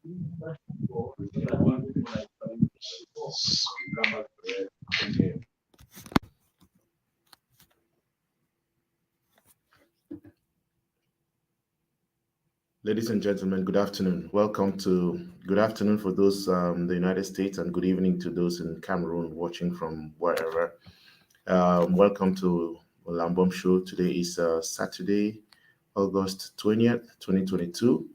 Ladies and gentlemen, good afternoon. Good afternoon for those in the United States, and good evening to those in Cameroon watching from wherever. Welcome to Lambom Show. Today is Saturday, August 20th, 2022,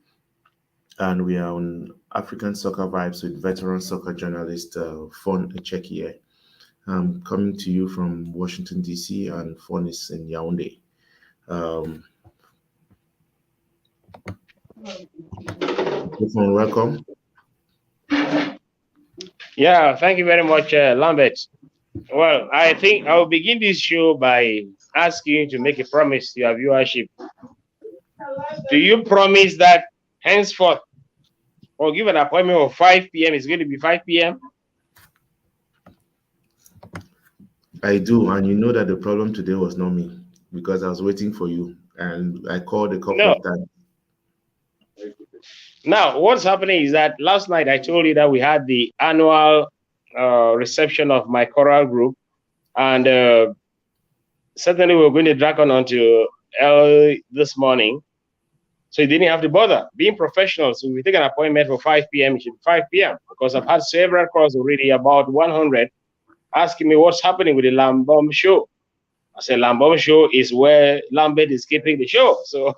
and we are on African Soccer Vibes with veteran soccer journalist Fon Echekiye. I'm coming to you from Washington, D.C., and Fon is in Yaoundé. Welcome. Yeah, thank you very much, Lambert. Well, I think I'll begin this show by asking you to make a promise to your viewership. Do you promise that henceforth, or give an appointment of 5 p.m., it's going to be 5 p.m.? I do, and you know that the problem today was not me, because I was waiting for you, and I called a couple of times. Now, what's happening is that last night I told you that we had the annual reception of my choral group, and certainly we're going to drag on until early this morning. So you didn't have to bother being professional. So we take an appointment for 5 p.m. It should be 5 p.m. because I've had several calls already, about 100, asking me what's happening with the Lambom Show. I said Lambom Show is where Lambert is keeping the show. So,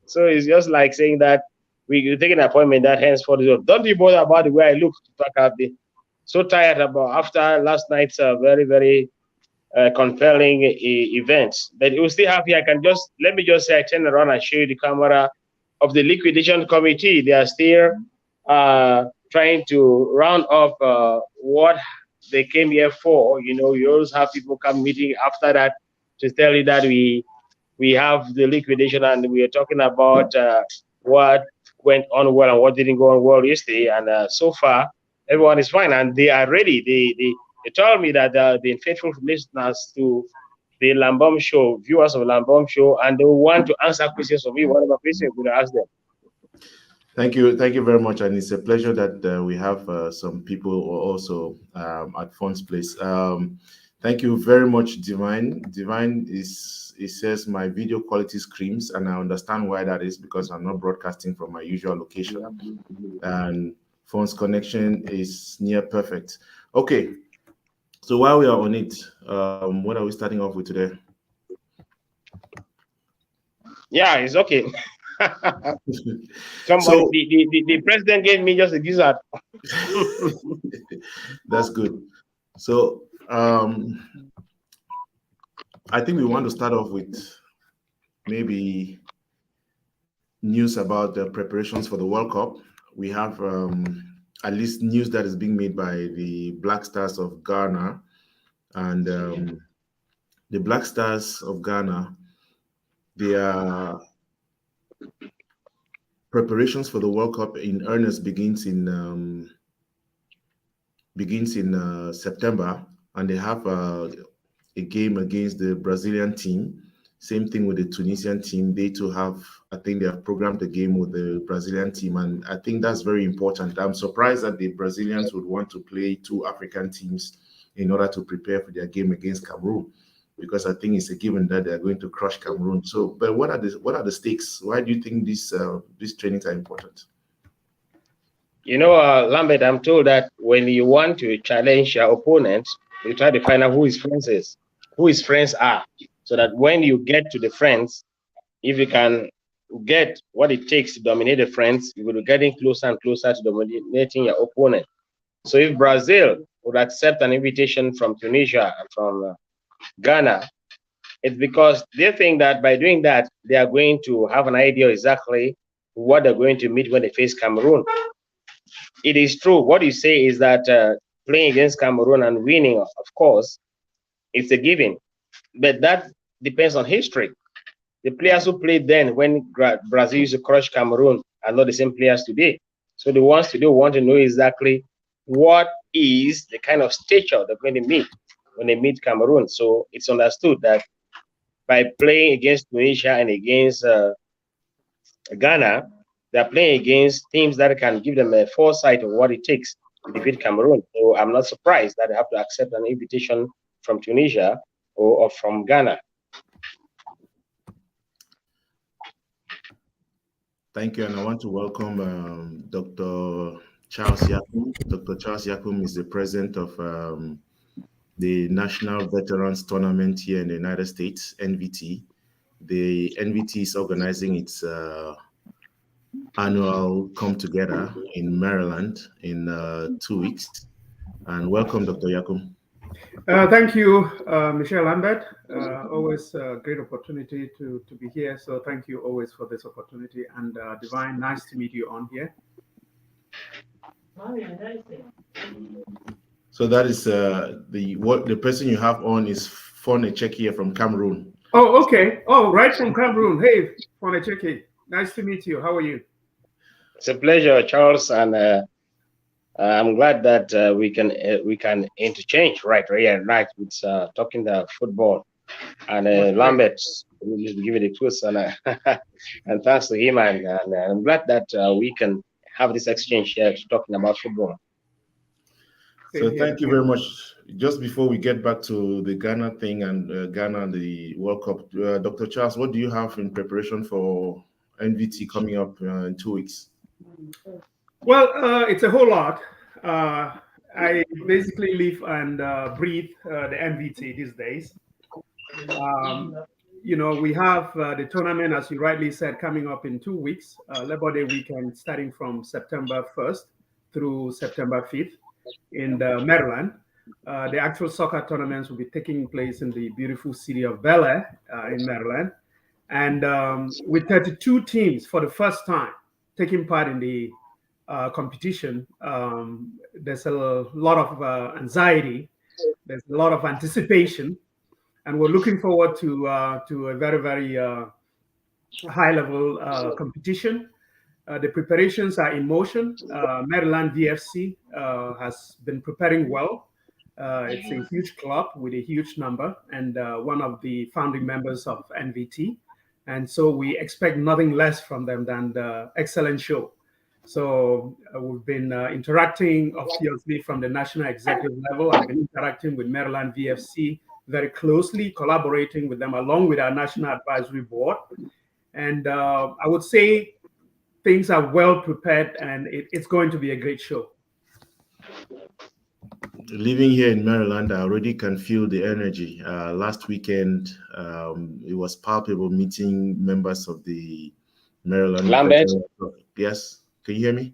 so it's just like saying that we take an appointment that henceforth. Don't be bothered about the way I look. I've been so tired after last night's very, very compelling events. But you will still have here. Let me just say, I turn around and show you the camera of the liquidation committee. They are still trying to round up what they came here for. You know, you always have people come meeting after that to tell you that we have the liquidation, and we are talking about what went on well and what didn't go on well yesterday. And so far, everyone is fine, and they are ready. They told me that they're faithful listeners to the Lambom Show, viewers of Lambom Show, and they want to answer questions of me, whatever question you're going to ask them. Thank you very much, and it's a pleasure that we have some people also at Fon's place. Thank you very much, Divine. Divine it says my video quality screams, and I understand why that is, because I'm not broadcasting from my usual location, and Fon's connection is near perfect. Okay, so while we are on it, what are we starting off with today? Yeah, it's okay. The president gave me just a gizzard. That's good. So I think we want to start off with maybe news about the preparations for the World Cup. We have at least news that is being made by the Black Stars of Ghana, and the Black Stars of Ghana, their preparations for the World Cup in earnest begins in September, and they have a game against the Brazilian team. Same thing with the Tunisian team. They too have, I think they have programmed the game with the Brazilian team, and I think that's very important. I'm surprised that the Brazilians would want to play two African teams in order to prepare for their game against Cameroon, because I think it's a given that they're going to crush Cameroon. So, but what are the stakes? Why do you think these trainings are important? You know, Lambert, I'm told that when you want to challenge your opponent, you try to find out who his friends are, so that when you get to the friends, if you can get what it takes to dominate the friends, you will be getting closer and closer to dominating your opponent. So if Brazil would accept an invitation from Tunisia and from Ghana, it's because they think that by doing that, they are going to have an idea exactly what they're going to meet when they face Cameroon. It is true. What you say is that playing against Cameroon and winning, of course, it's a given. But that depends on history. The players who played then when Brazil used to crush Cameroon are not the same players today. So the ones today want to know exactly what is the kind of stature they're going to meet when they meet Cameroon. So it's understood that by playing against Tunisia and against Ghana, they're playing against teams that can give them a foresight of what it takes to defeat Cameroon. So I'm not surprised that they have to accept an invitation from Tunisia or from Ghana. Thank you, and I want to welcome Dr. Charles Yakum. Dr. Charles Yakum is the president of the National Veterans Tournament here in the United States, NVT. The NVT is organizing its annual come together in Maryland in 2 weeks. And welcome, Dr. Yakum. Thank you, Michelle Lambert. Always a great opportunity to be here. So thank you always for this opportunity. And Divine, nice to meet you on here. So that is the person you have on is Fon Echekiye from Cameroon. Oh, okay. Oh, right from Cameroon. Hey, Fon Echekiye. Nice to meet you. How are you? It's a pleasure, Charles, and I'm glad that we can interchange right with talking the football. And Lambert will just give it a twist, and and thanks to him, and I'm glad that we can have this exchange here talking about football. So thank you very much. Just before we get back to the Ghana thing and Ghana and the World Cup, Dr. Charles, what do you have in preparation for NVT coming up in 2 weeks? Well, it's a whole lot. I basically live and breathe the NVT these days. We have the tournament, as you rightly said, coming up in 2 weeks, Labor Day weekend, starting from September 1st through September 5th in Maryland. The actual soccer tournaments will be taking place in the beautiful city of Bel Air in Maryland. And with 32 teams for the first time taking part in the competition, there's a lot of anxiety, there's a lot of anticipation, and we're looking forward to a very, very high level competition. The preparations are in motion. Maryland VFC has been preparing well. It's a huge club with a huge number and one of the founding members of NVT. And so we expect nothing less from them than the excellent show. So we've been interacting, obviously, from the national executive level. I've been interacting with Maryland VFC very closely, collaborating with them along with our National Advisory Board. And I would say things are well prepared and it's going to be a great show. Living here in Maryland, I already can feel the energy. Last weekend, it was palpable meeting members of the Maryland. Lambert? Yes, can you hear me?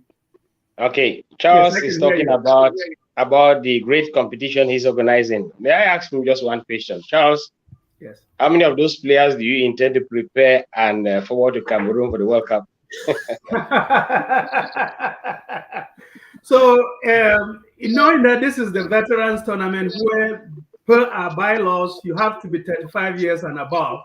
Okay, Charles Yes, is talking about the great competition he's organizing. May I ask him just one question? Charles, yes. How many of those players do you intend to prepare and forward to Cameroon for the World Cup? So, knowing that this is the veterans tournament where, per our bylaws, you have to be 35 years and above,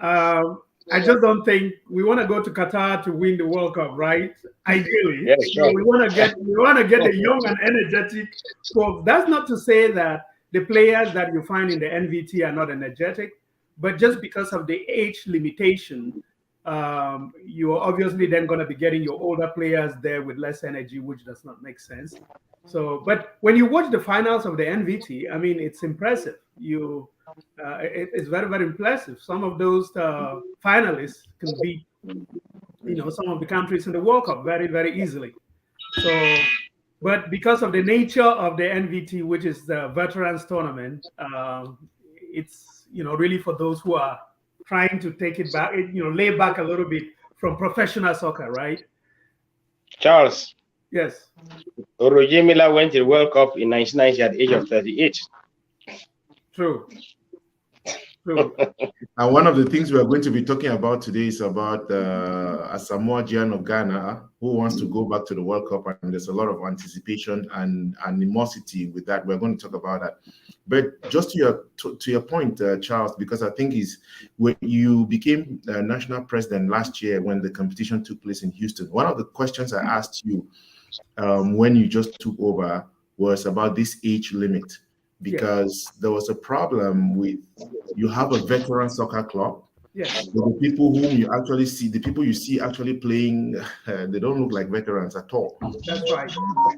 I just don't think we want to go to Qatar to win the World Cup, right? Ideally, yeah, sure. we want to get the young and energetic folks. That's not to say that the players that you find in the NVT are not energetic, but just because of the age limitation, you're obviously then going to be getting your older players there with less energy, which does not make sense. So, but when you watch the finals of the NVT, I mean, it's impressive. It's very, very impressive. Some of those finalists can beat, some of the countries in the World Cup very, very easily. So, but because of the nature of the NVT, which is the veterans tournament, it's really for those who are trying to take it back, lay back a little bit from professional soccer, right? Charles. Yes. Roger Milla went to the World Cup in 1990 at the age of 38. True. And one of the things we are going to be talking about today is about Asamoah Gyan of Ghana, who wants to go back to the World Cup, and there's a lot of anticipation and animosity with that. We're going to talk about that. But just to your point, Charles, because I think when you became national president last year when the competition took place in Houston, one of the questions I asked you when you just took over was about this age limit, because there was a problem with, you have a veteran soccer club, Yes. But the people whom you actually see, the people you see actually playing, they don't look like veterans at all. That's right.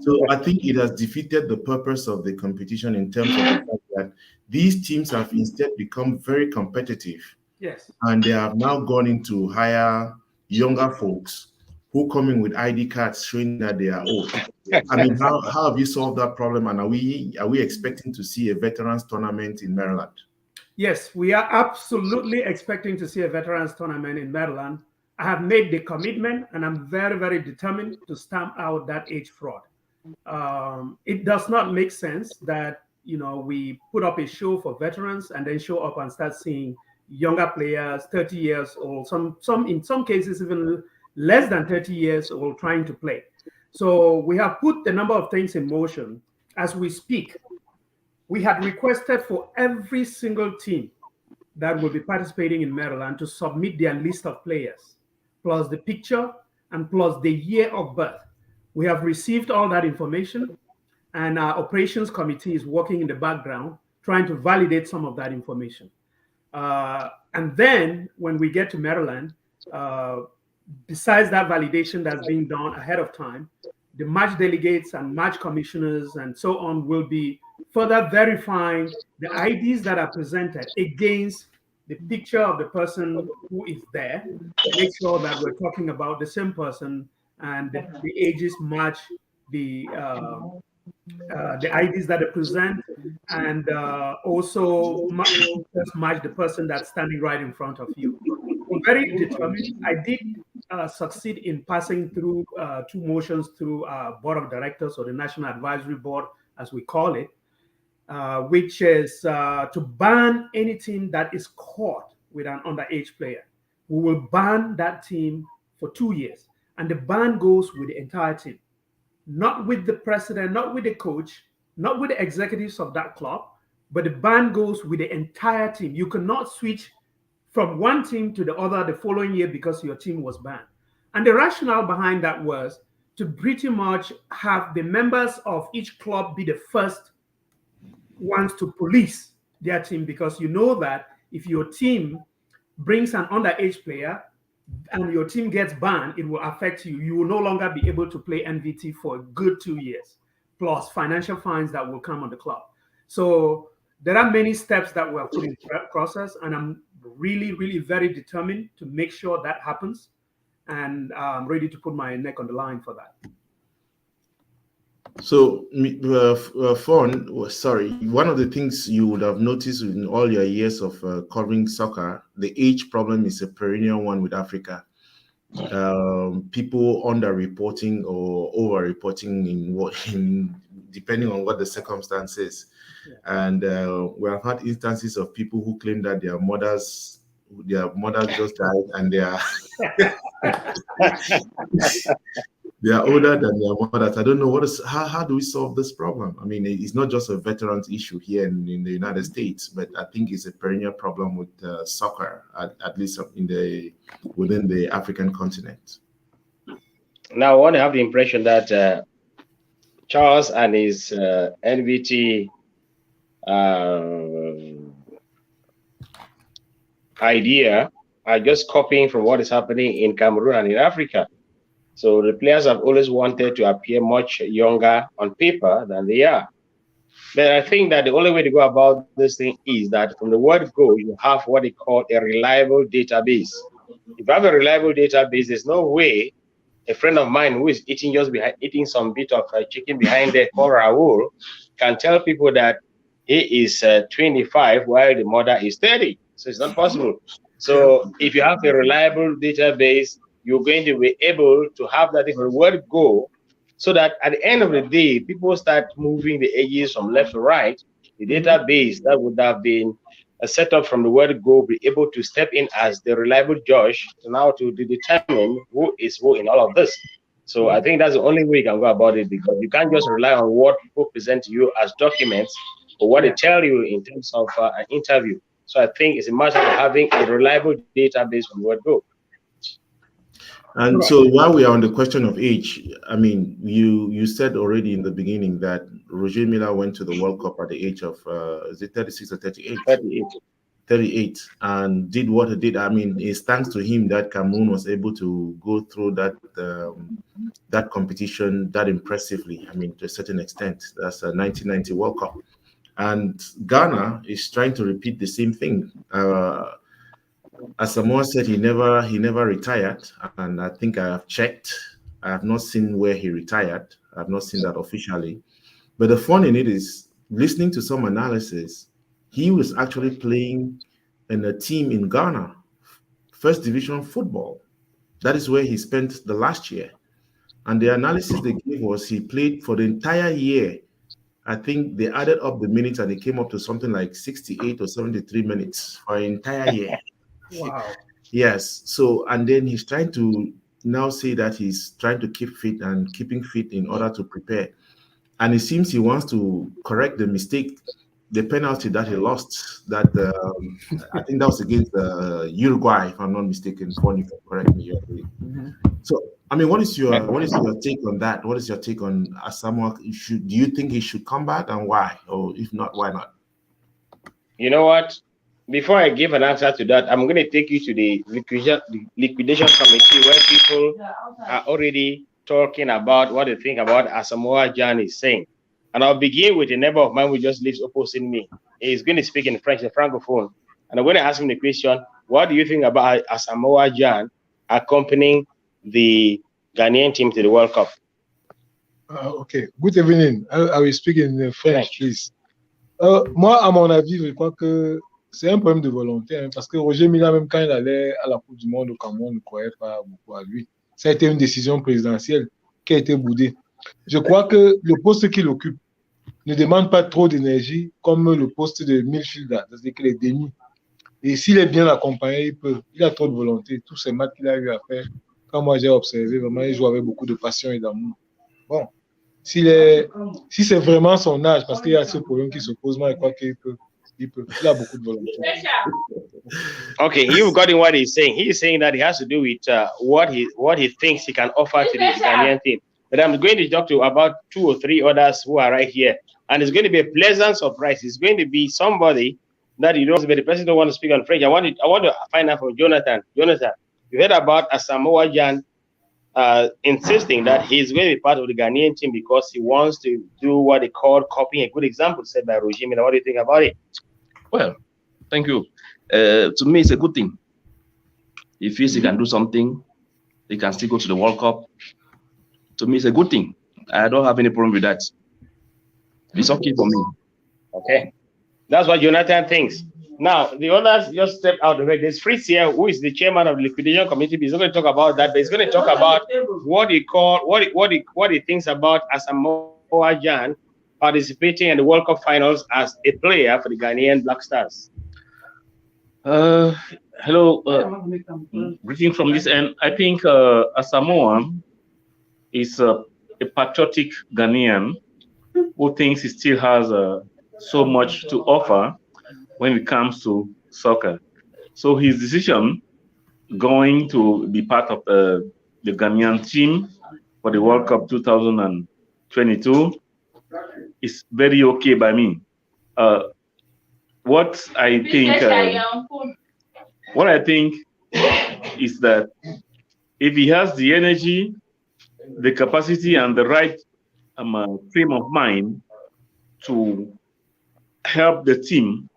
So I think it has defeated the purpose of the competition in terms of the fact that these teams have instead become very competitive. Yes. And they have now gone into hire younger folks who come in with ID cards showing that they are old. I mean, how have you solved that problem? And are we expecting to see a veterans tournament in Maryland? Yes, we are absolutely expecting to see a veterans tournament in Maryland. I have made the commitment, and I'm very, very determined to stamp out that age fraud. It does not make sense that we put up a show for veterans and then show up and start seeing younger players, 30 years old, some in some cases even less than 30 years old, trying to play. So we have put a number of things in motion as we speak. We had requested for every single team that will be participating in Maryland to submit their list of players, plus the picture and plus the year of birth. We have received all that information, and our operations committee is working in the background trying to validate some of that information. And then when we get to Maryland, besides that validation that's being done ahead of time, the match delegates and match commissioners and so on will be further verifying the IDs that are presented against the picture of the person who is there, make sure that we're talking about the same person and the ages match the IDs that they present, and also match the person that's standing right in front of you. I'm very determined. I did succeed in passing through 2 motions through our board of directors, or the National Advisory Board, as we call it, which is to ban any team that is caught with an underage player. We will ban that team for 2 years, and the ban goes with the entire team, not with the president, not with the coach, not with the executives of that club, but the ban goes with the entire team. You cannot switch from one team to the other the following year because your team was banned. And the rationale behind that was to pretty much have the members of each club be the first ones to police their team, because you know that if your team brings an underage player and your team gets banned, it will affect you. You will no longer be able to play NVT for a good 2 years, plus financial fines that will come on the club. So there are many steps that we're putting in the process, and I'm really, really very determined to make sure that happens, and I'm ready to put my neck on the line for that. So, Fon, sorry, one of the things you would have noticed in all your years of covering soccer, the age problem is a perennial one with Africa. People underreporting or overreporting depending on what the circumstances. Yeah. And we have had instances of people who claim that their mothers just died and they are they are older than their mothers. I don't know how do we solve this problem? I mean, it's not just a veterans issue here in the United States, but I think it's a perennial problem with soccer, at least within the African continent. Now, I want to have the impression that Charles and his NVT idea are just copying from what is happening in Cameroon and in Africa. So the players have always wanted to appear much younger on paper than they are. But I think that the only way to go about this thing is that from the word go, you have what they call a reliable database. If you have a reliable database, there's no way a friend of mine who is eating some bit of chicken behind there called Raoul can tell people that he is 25 while the mother is 30. So it's not possible. So if you have a reliable database, you're going to be able to have that different word go, so that at the end of the day, people start moving the ages from left to right. The database that would have been set up from the word go be able to step in as the reliable judge now to determine who is who in all of this. So I think that's the only way you can go about it, because you can't just rely on what people present to you as documents or what they tell you in terms of an interview. So I think it's a matter of having a reliable database from word go. And so while we are on the question of age, I mean, you said already in the beginning that Roger Milla went to the World Cup at the age of, is it 36 or 38? 38. 38, and did what he did. I mean, it's thanks to him that Cameroon was able to go through that competition that impressively. I mean, to a certain extent. That's a 1990 World Cup. And Ghana is trying to repeat the same thing. Asamoah said he never retired, and I think I have checked. I have not seen where he retired. I have not seen that officially. But the fun in it is listening to some analysis. He was actually playing in a team in Ghana, first division football. That is where he spent the last year. And the analysis they gave was he played for the entire year. I think they added up the minutes and it came up to something like 68 or 73 minutes for an entire year. Wow. Yes. So, and then he's trying to now say that he's trying to keep fit and keeping fit in order to prepare. And it seems he wants to correct the mistake, the penalty that he lost. That I think that was against Uruguay, if I'm not mistaken. Fon, you can correct me. So, I mean, what is your take on that? What is your take on Asamoah? Do you think he should come back, and why? Or if not, why not? You know what? Before I give an answer to that, I'm going to take you to the liquidation committee where people are already talking about what they think about Asamoah Gyan is saying. And I'll begin with a neighbor of mine who just lives opposite me. He's going to speak in French, the Francophone. And I'm going to ask him the question, what do you think about Asamoah Gyan accompanying the Ghanaian team to the World Cup? Okay. Good evening. I will speak in French, please. Moi, à mon avis, je crois que c'est un problème de volonté, hein, parce que Roger Milla, même quand il allait à la Coupe du Monde au Cameroun, ne croyait pas beaucoup à lui. Ça a été une décision présidentielle qui a été boudée. Je crois que le poste qu'il occupe ne demande pas trop d'énergie comme le poste de midfielder, c'est-à-dire qu'il est demi. Et s'il est bien accompagné, il peut. Il a trop de volonté. Tous ces matchs qu'il a eu à faire, quand moi j'ai observé, vraiment, il joue avec beaucoup de passion et d'amour. Bon, si c'est vraiment son âge, parce qu'il y a ce problème qui se pose, moi je crois qu'il peut. Il a beaucoup de volonté. Okay, you've got in what he's saying. He's saying that it has to do with what he thinks he can offer to the Ghanaian team. But I'm going to talk to about 2 or 3 others who are right here. And it's going to be a pleasant surprise. It's going to be somebody that you don't, but the person don't want to speak on French. I want to find out from Jonathan. Jonathan, you heard about Asamoah Gyan insisting that he's going to be part of the Ghanaian team because he wants to do what they call copying a good example set by Roger Milla. What do you think about it? Well, thank you. To me, it's a good thing. He feels he can do something, he can still go to the World Cup. To me, it's a good thing. I don't have any problem with that. It's okay for me. Okay. That's what Jonathan thinks. Now, the others just stepped out of the way. There's Fritz here, who is the chairman of the liquidation committee. He's not going to talk about that, but he's going to talk about what he thinks about Asamoah Gyan participating in the World Cup finals as a player for the Ghanaian Black Stars. Hello, greeting from this end. I think Asamoah is a patriotic Ghanaian who thinks he still has so much to offer when it comes to soccer. So his decision going to be part of the Ghanaian team for the World Cup 2022 is very okay by me. What I think is that if he has the energy, the capacity, and the right frame of mind to help the team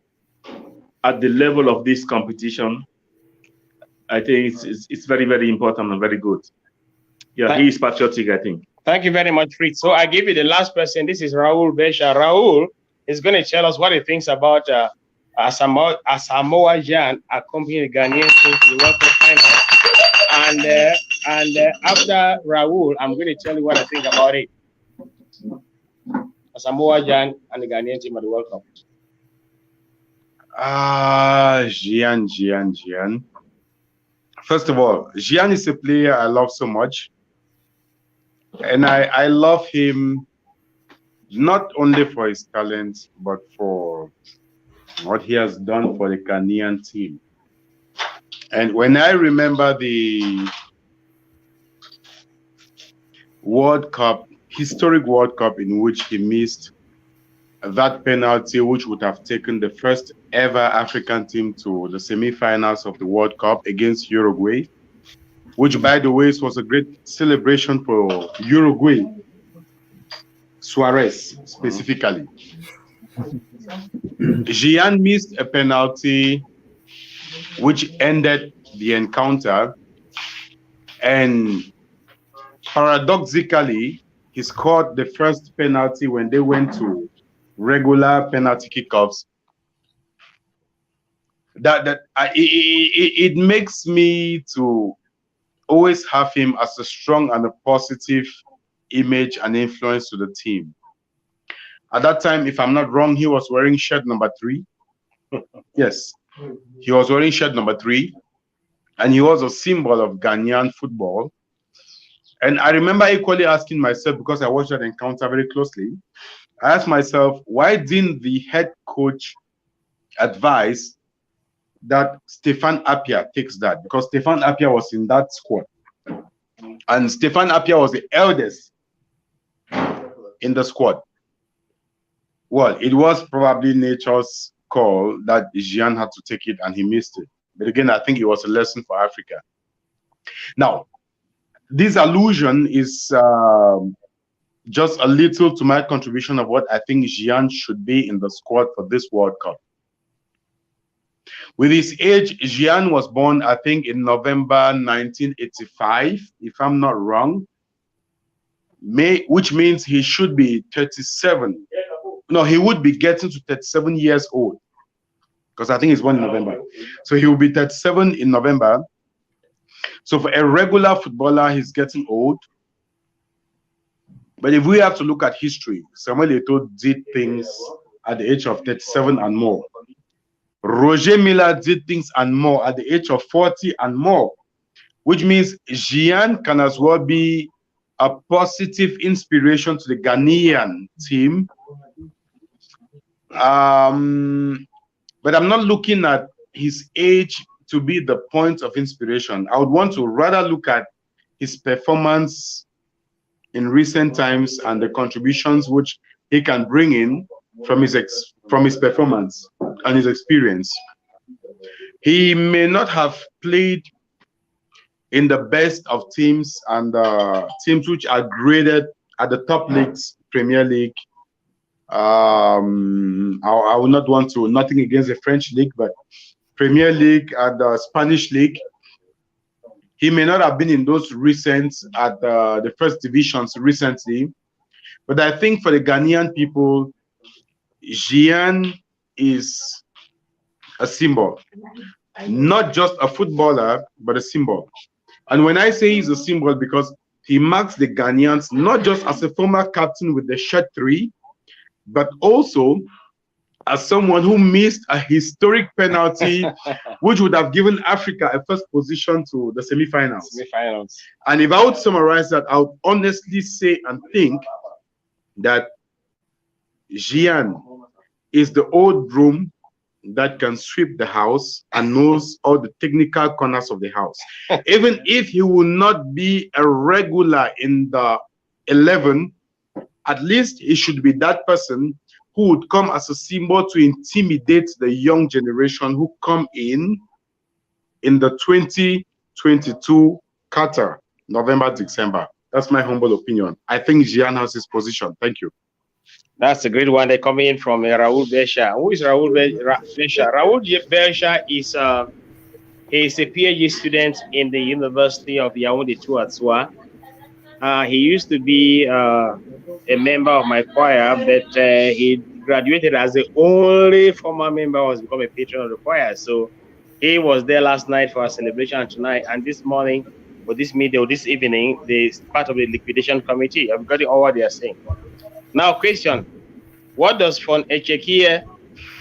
at the level of this competition, I think it's very, very important and very good. Yeah, he is patriotic, I think. Thank you very much, Fritz. So I give you the last person. This is Raul Besha. Raul is going to tell us what he thinks about Asamoah Gyan accompanying the Ghanaian team to the World Cup final. And after Raul, I'm going to tell you what I think about it. Asamoah Gyan and the Ghanaian team at the World Cup. Gyan. First of all, Gyan is a player I love so much. And I love him not only for his talent, but for what he has done for the Ghanaian team. And when I remember the World Cup, historic World Cup in which he missed that penalty, which would have taken the first ever African team to the semi-finals of the World Cup against Uruguay, which, by the way, was a great celebration for Uruguay, Suarez specifically. Gyan missed a penalty which ended the encounter, and paradoxically, he scored the first penalty when they went to regular penalty kickoffs. It makes me to always have him as a strong and a positive image and influence to the team. At that time, if I'm not wrong, he was wearing shirt number 3. Yes, he was wearing shirt number 3, and he was a symbol of Ghanaian football. And I remember equally asking myself, because I watched that encounter very closely, I asked myself, why didn't the head coach advise that Stefan Appiah takes that? Because Stefan Appiah was in that squad. And Stefan Appiah was the eldest in the squad. Well, it was probably nature's call that Gyan had to take it, and he missed it. But again, I think it was a lesson for Africa. Now, this allusion is just a little to my contribution of what I think Gyan should be in the squad for this World Cup. With his age, Gyan was born, I think, in November 1985, if I'm not wrong, which means he should be 37. No, he would be getting to 37 years old, because I think he's born in November. So he will be 37 in November. So for a regular footballer, he's getting old. But if we have to look at history, Samuel Eto'o did things at the age of 37 and more. Roger Milla did things and more at the age of 40 and more, which means Gyan can as well be a positive inspiration to the Ghanaian team. But I'm not looking at his age to be the point of inspiration. I would want to rather look at his performance in recent times and the contributions which he can bring in from his performance and his experience. He may not have played in the best of teams and teams which are graded at the top leagues, Premier League. I will not want to, nothing against the French league, but Premier League and the Spanish league. He may not have been in those recent, at the first divisions recently, but I think for the Ghanaian people, Gyan is a symbol, not just a footballer, but a symbol. And when I say he's a symbol, because he marks the Ghanaians not just as a former captain with the shirt 3, but also as someone who missed a historic penalty, which would have given Africa a first position to the semi-finals. And if I would summarize that, I would honestly say and think that Gyan is the old broom that can sweep the house and knows all the technical corners of the house. Even if he will not be a regular in the 11, at least he should be that person who would come as a symbol to intimidate the young generation who come in the 2022 Qatar, November, December. That's my humble opinion. I think Gyan has his position. Thank you. That's a great one. They're coming in from Raoul Besha. Who is Raoul Besha? Raoul Besha is he's a PhD student in the University of Yaoundé Touatsua. He used to be a member of my choir, but he graduated as the only former member who has become a patron of the choir. So he was there last night for a celebration tonight, and this morning, or this midday, or this evening, he's part of the liquidation committee. I've got it all what they are saying. Now, question: what does Fon Echekiye,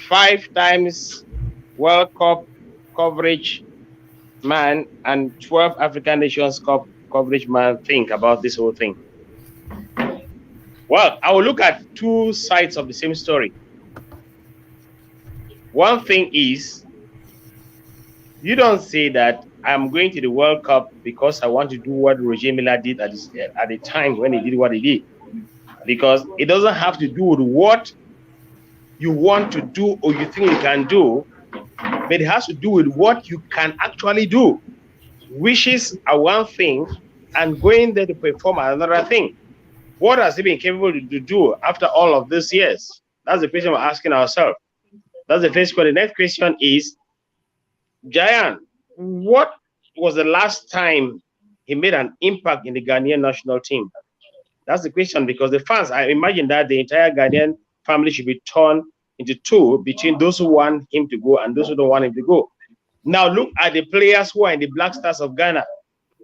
5 times World Cup coverage man and 12 African Nations Cup coverage man think about this whole thing? Well, I will look at 2 sides of the same story. One thing is, you don't say that I'm going to the World Cup because I want to do what Roger Milla did at the time when he did what he did. Because it doesn't have to do with what you want to do or you think you can do, but it has to do with what you can actually do. Wishes are one thing, and going there to perform another thing. What has he been capable to do after all of these years? That's the question we're asking ourselves. That's the first question. The next question is, Gyan, what was the last time he made an impact in the Ghanaian national team? That's the question, because the fans, I imagine that the entire Ghanaian family should be torn into two between those who want him to go and those who don't want him to go. Now look at the players who are in the Black Stars of Ghana.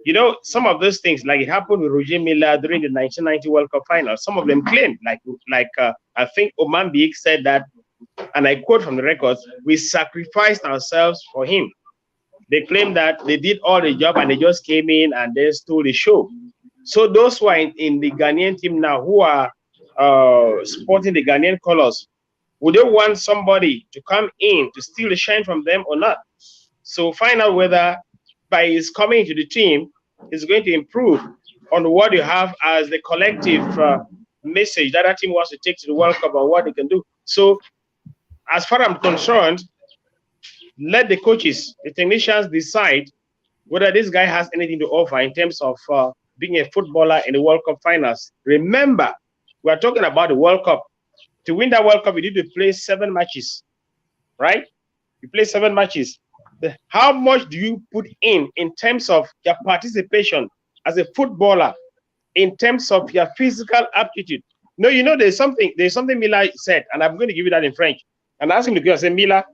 You know, some of those things, like it happened with Roger Milla during the 1990 World Cup final, some of them claimed, I think Oman Biik said that, and I quote from the records, we sacrificed ourselves for him. They claimed that they did all the job and they just came in and they stole the show. So those who are in the Ghanaian team now, who are sporting the Ghanaian colors, would they want somebody to come in to steal the shine from them or not? So find out whether by his coming into the team, is going to improve on what you have as the collective message that our team wants to take to the World Cup and what they can do. So as far as I'm concerned, let the coaches, the technicians decide whether this guy has anything to offer in terms of being a footballer in the World Cup finals. Remember, we are talking about the World Cup. To win that World Cup, you need to play 7 matches, right? You play 7 matches. How much do you put in terms of your participation as a footballer, in terms of your physical aptitude? No, you know, there's something Milla said, and I'm going to give you that in French. And I asked him to go and say, Milla,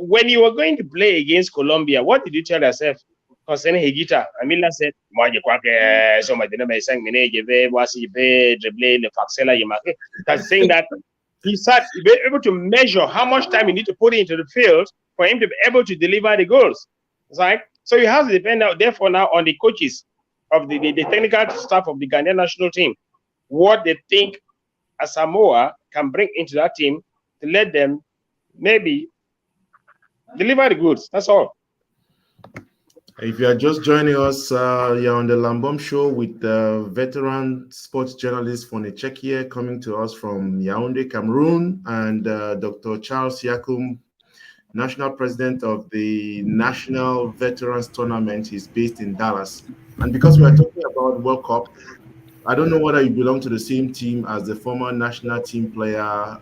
when you were going to play against Colombia, what did you tell yourself concerning Higuita? And Milla said, that's saying that he started to be able to measure how much time you need to put into the field for him to be able to deliver the goals. Right? So you have to depend now, therefore, now on the coaches of the technical staff of the Ghanaian national team, what they think Asamoah can bring into that team to let them maybe deliver the goods. That's all. If you are just joining us, you're on the Lambom Show with veteran sports journalist Fon Echekiye, coming to us from Yaoundé, Cameroon, and Dr. Charles Yakum, National President of the National Veterans Tournament. He's based in Dallas. And because we are talking about World Cup, I don't know whether you belong to the same team as the former national team player,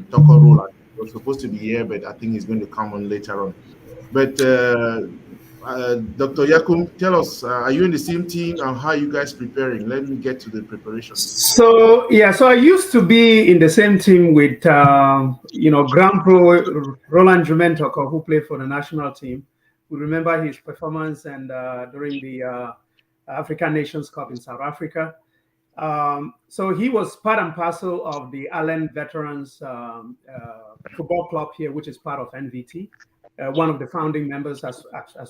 Toko Roland. He was supposed to be here, but I think he's going to come on later on. But Dr. Yakum, tell us, are you in the same team and how are you guys preparing? Let me get to the preparation. So I used to be in the same team with, Grand Pro Roland Jumentoko, who played for the national team. We remember his performance and during the African Nations Cup in South Africa. So he was part and parcel of the Allen Veterans Football Club here, which is part of NVT. One of the founding members as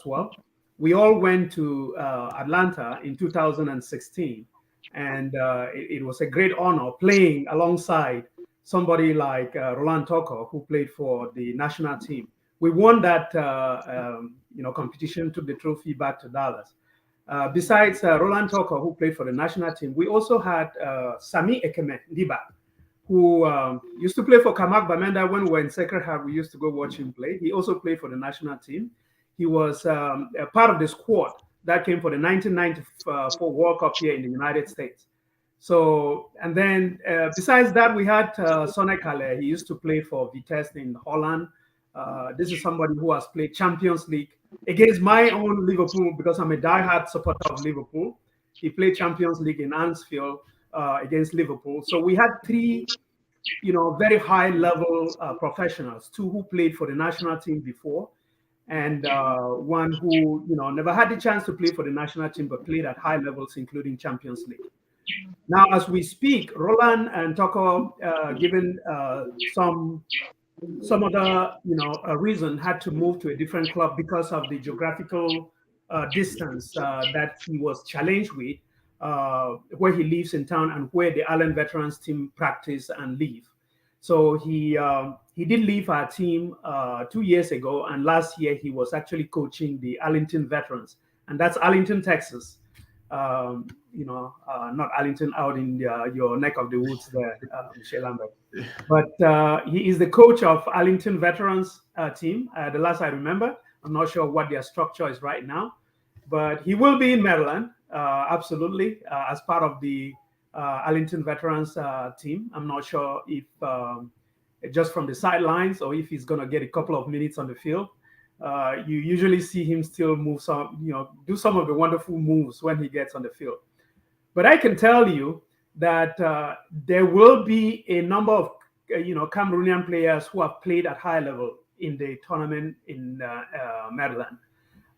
well. We all went to Atlanta in 2016, and it was a great honor playing alongside somebody like Roland Toko, who played for the national team. We won that competition, took the trophy back to Dallas. Besides Roland Toko, who played for the national team, we also had Sami Ekeme Ndiba, who used to play for Kamak Bamenda when we were in Sacred Heart. We used to go watch him play. He also played for the national team. He was a part of the squad that came for the 1994 World Cup here in the United States. So, and then besides that, we had Sonne Kale. He used to play for Vitesse in Holland. This is somebody who has played Champions League against my own Liverpool, because I'm a diehard supporter of Liverpool. He played Champions League in Anfield against Liverpool. So we had 3, very high level professionals, 2 who played for the national team before, and 1 who, never had the chance to play for the national team, but played at high levels, including Champions League. Now, as we speak, Roland and Toko, given some other, reason, had to move to a different club because of the geographical distance that he was challenged with, where he lives in town and where the Allen Veterans team practice and live. So he did leave our team 2 years ago, and last year he was actually coaching the Arlington Veterans, and that's Arlington, Texas. not Arlington out in your neck of the woods there, Michel Lambert. But he is the coach of Arlington Veterans team. The last I remember, I'm not sure what their structure is right now, but he will be in Maryland, absolutely, as part of the Arlington Veterans team. I'm not sure if just from the sidelines or if he's going to get a couple of minutes on the field. You usually see him still move do some of the wonderful moves when he gets on the field. But I can tell you that there will be a number of Cameroonian players who have played at high level in the tournament in Maryland.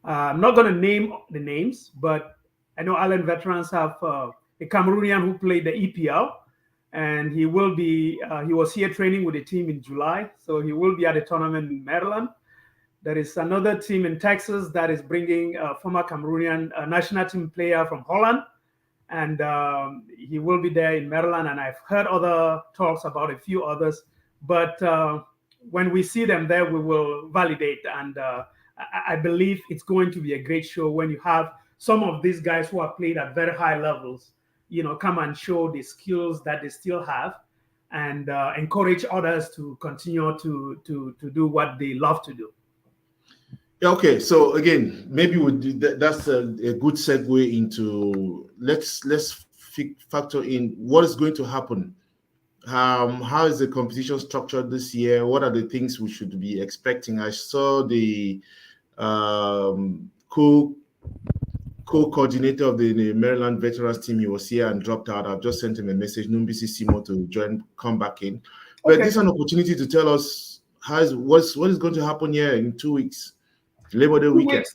I'm not going to name the names, but I know Allen Veterans have a Cameroonian who played the EPL, and he will be. He was here training with the team in July, so he will be at the tournament in Maryland. There is another team in Texas that is bringing a former Cameroonian national team player from Holland, and he will be there in Maryland. And I've heard other talks about a few others, but when we see them there, we will validate. And I believe it's going to be a great show when you have some of these guys who have played at very high levels, come and show the skills that they still have, and encourage others to continue to do what they love to do. Okay, so again, maybe that's a good segue into let's factor in what is going to happen. How is the competition structured this year? What are the things we should be expecting? I saw the co-coordinator of the Maryland Veterans team. He was here and dropped out. I've just sent him a message, Numbisi Simo, to come back in. But this is an opportunity to tell us what is going to happen here in 2 weeks. Labor Day weekend.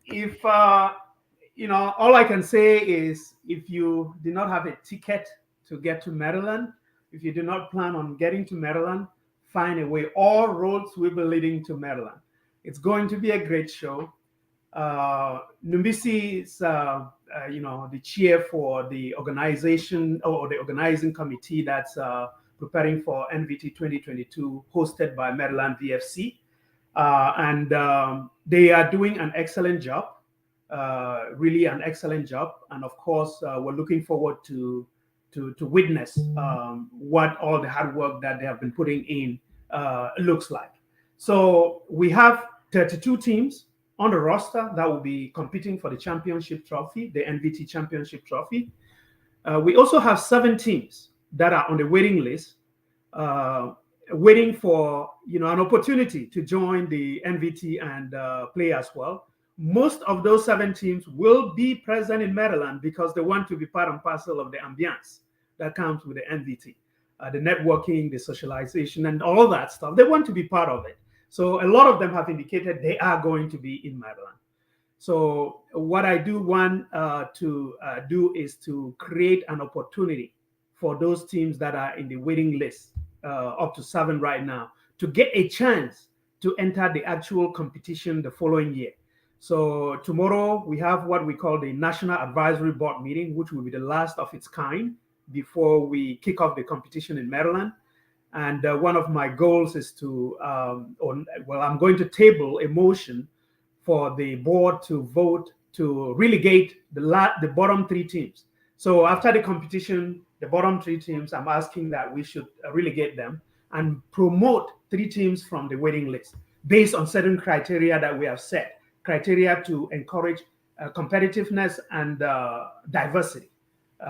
If all I can say is, if you do not have a ticket to get to Maryland, if you do not plan on getting to Maryland, find a way. All roads will be leading to Maryland. It's going to be a great show. Numbisi is, the chair for the organization or the organizing committee that's preparing for NVT 2022, hosted by Maryland VFC. And they are doing an excellent job, really an excellent job. And of course, we're looking forward to witness what all the hard work that they have been putting in looks like. So we have 32 teams on the roster that will be competing for the championship trophy, the NVT championship trophy. We also have 7 teams that are on the waiting list, waiting for an opportunity to join the NVT and play as well. Most of those 7 teams will be present in Maryland because they want to be part and parcel of the ambiance that comes with the NVT, the networking, the socialization, and all that stuff. They want to be part of it. So a lot of them have indicated they are going to be in Maryland. So what I do want to do is to create an opportunity for those teams that are in the waiting list, up to 7 right now, to get a chance to enter the actual competition the following year. So tomorrow we have what we call the National Advisory Board meeting, which will be the last of its kind before we kick off the competition in Maryland. And one of my goals is to, I'm going to table a motion for the board to vote to relegate the bottom 3 teams. So after the competition, the bottom 3 teams, I'm asking that we should relegate them and promote 3 teams from the waiting list based on certain criteria that we have set, criteria to encourage competitiveness and diversity,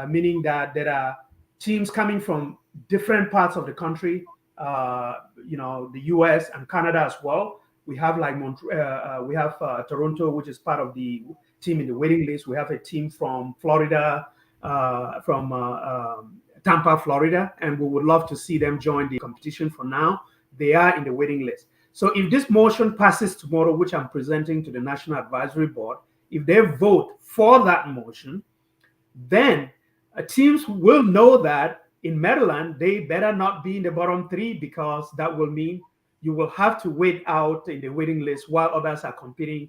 meaning that there are teams coming from different parts of the country, the US and Canada as well. We have we have Toronto, which is part of the team in the waiting list. We have a team from Florida, from Tampa, Florida, and we would love to see them join the competition. For now, they are in the waiting list. So if this motion passes tomorrow, which I'm presenting to the National Advisory Board, if they vote for that motion, then teams will know that in Maryland, they better not be in the bottom 3, because that will mean you will have to wait out in the waiting list while others are competing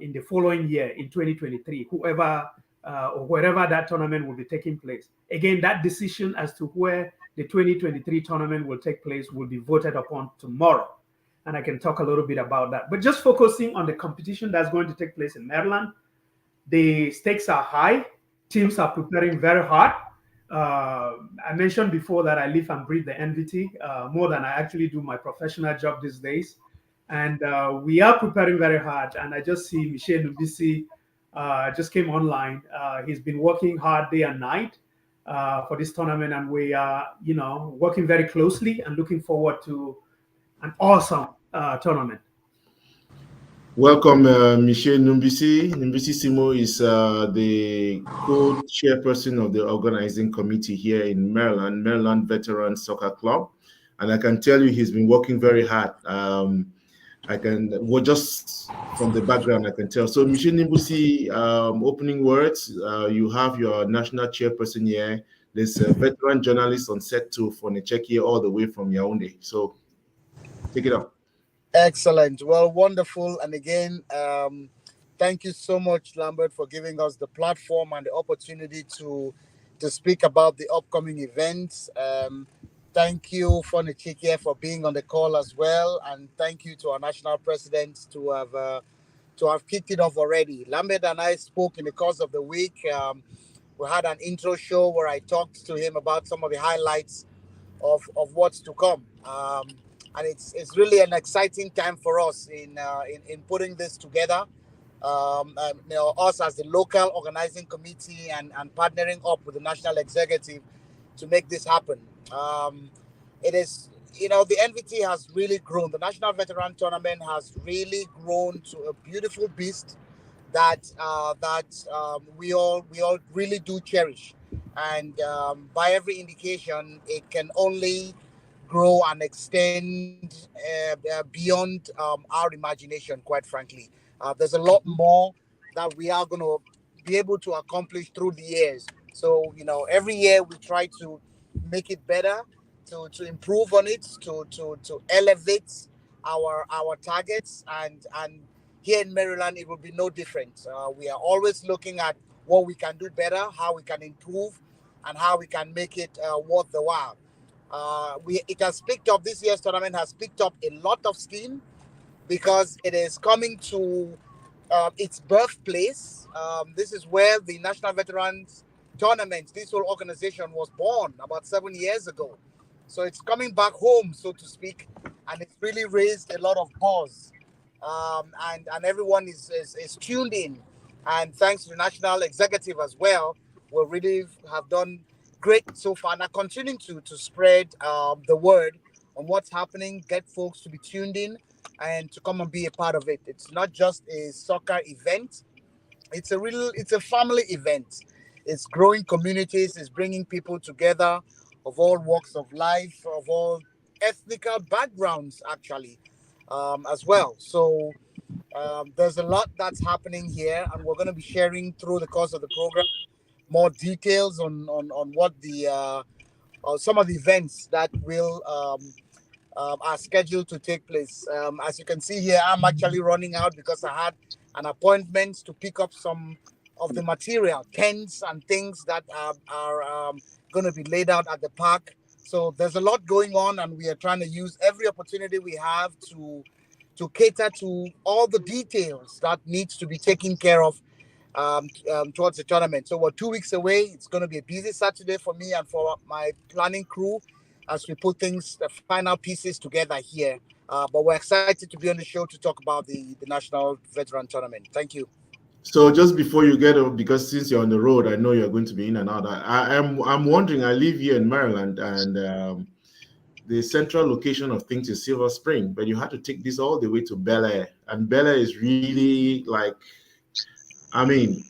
in the following year, in 2023, whoever or wherever that tournament will be taking place. Again, that decision as to where the 2023 tournament will take place will be voted upon tomorrow. And I can talk a little bit about that. But just focusing on the competition that's going to take place in Maryland, The stakes are high. Teams are preparing very hard. I mentioned before that I live and breathe the NVT more than I actually do my professional job these days. And we are preparing very hard. And I just see Michel Nubisi just came online. He's been working hard day and night for this tournament. And we are, working very closely and looking forward to an awesome tournament. Welcome, Michel Numbisi. Numbisi Simo is the co-chairperson of the organizing committee here in Maryland Veteran Soccer Club. And I can tell you he's been working very hard. Just from the background, I can tell. So, Michel Numbisi, opening words. You have your national chairperson here. There's a veteran journalist on set too, Fon Echekiye, all the way from Yaoundé. So, take it up. Excellent. Well, wonderful. And again, thank you so much, Lambert, for giving us the platform and the opportunity to speak about the upcoming events. Thank you, Fon Echekiye, for being on the call as well. And thank you to our national president to have kicked it off already. Lambert and I spoke in the course of the week. We had an intro show where I talked to him about some of the highlights of what's to come. And it's really an exciting time for us in putting this together. Us as the local organizing committee and partnering up with the national executive to make this happen. It is, the NVT has really grown. The National Veteran Tournament has really grown to a beautiful beast that we all really do cherish. And by every indication, it can only grow and extend beyond our imagination, quite frankly. There's a lot more that we are going to be able to accomplish through the years. So, every year we try to make it better, to improve on it, to elevate our targets. And here in Maryland, it will be no different. We are always looking at what we can do better, how we can improve, and how we can make it worth the while. It has picked up, this year's tournament has picked up a lot of steam because it is coming to its birthplace. This is where the National Veterans Tournament, this whole organization, was born about 7 years ago. So it's coming back home, so to speak, and it's really raised a lot of buzz. And everyone is tuned in. And thanks to the national executive as well, we really have done great so far. Now continuing to spread the word on what's happening, get folks to be tuned in and to come and be a part of it. It's not just a soccer event. It's a family event. It's growing communities. It's bringing people together of all walks of life, of all ethnical backgrounds, actually, as well. So there's a lot that's happening here, and we're going to be sharing through the course of the program more details on what the some of the events that will are scheduled to take place. As you can see here, I'm actually running out because I had an appointment to pick up some of the material, tents and things that are going to be laid out at the park. So there's a lot going on, and we are trying to use every opportunity we have to cater to all the details that needs to be taken care of towards the tournament. So we're 2 weeks away. It's going to be a busy Saturday for me and for my planning crew as we put things, the final pieces together here. But we're excited to be on the show to talk about the National Veteran Tournament. Thank you. So just before you get up, because since you're on the road, I know you're going to be in and out. I'm wondering, I live here in Maryland, and the central location of things is Silver Spring, but you had to take this all the way to Bel Air. And Bel Air is really like, I mean,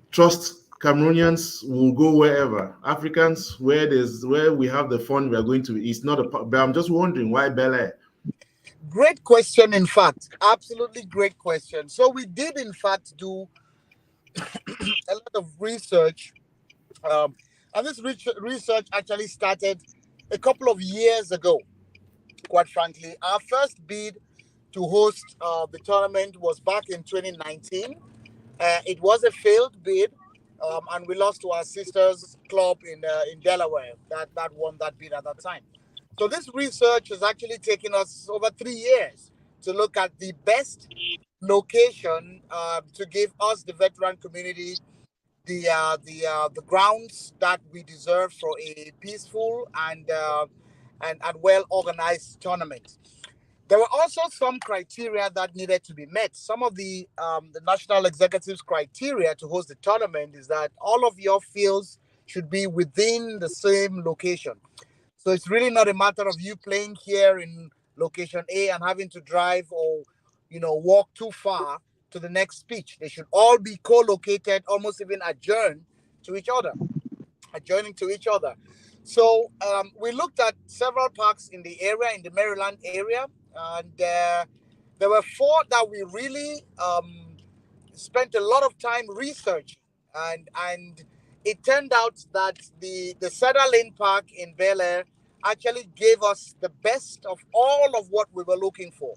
trust Cameroonians will go wherever. Africans, where we have the fun, we are going to. It's not a. But I'm just wondering why Bel Air. Great question. In fact, absolutely great question. So we did, in fact, do a lot of research, and this research actually started a couple of years ago. Quite frankly, our first bid to host the tournament was back in 2019. It was a failed bid, and we lost to our sisters club in Delaware that won that bid at that time. So this research has actually taken us over 3 years to look at the best location to give us, the veteran community, the grounds that we deserve for a peaceful and well organized tournament. There were also some criteria that needed to be met. Some of the national executive's criteria to host the tournament is that all of your fields should be within the same location. So it's really not a matter of you playing here in location A and having to drive or, walk too far to the next pitch. They should all be co-located, almost even adjoining to each other. So we looked at several parks in the area, in the Maryland area, and there were 4 that we really spent a lot of time researching, and it turned out that the Cedar Lane Park in Bel Air actually gave us the best of all of what we were looking for.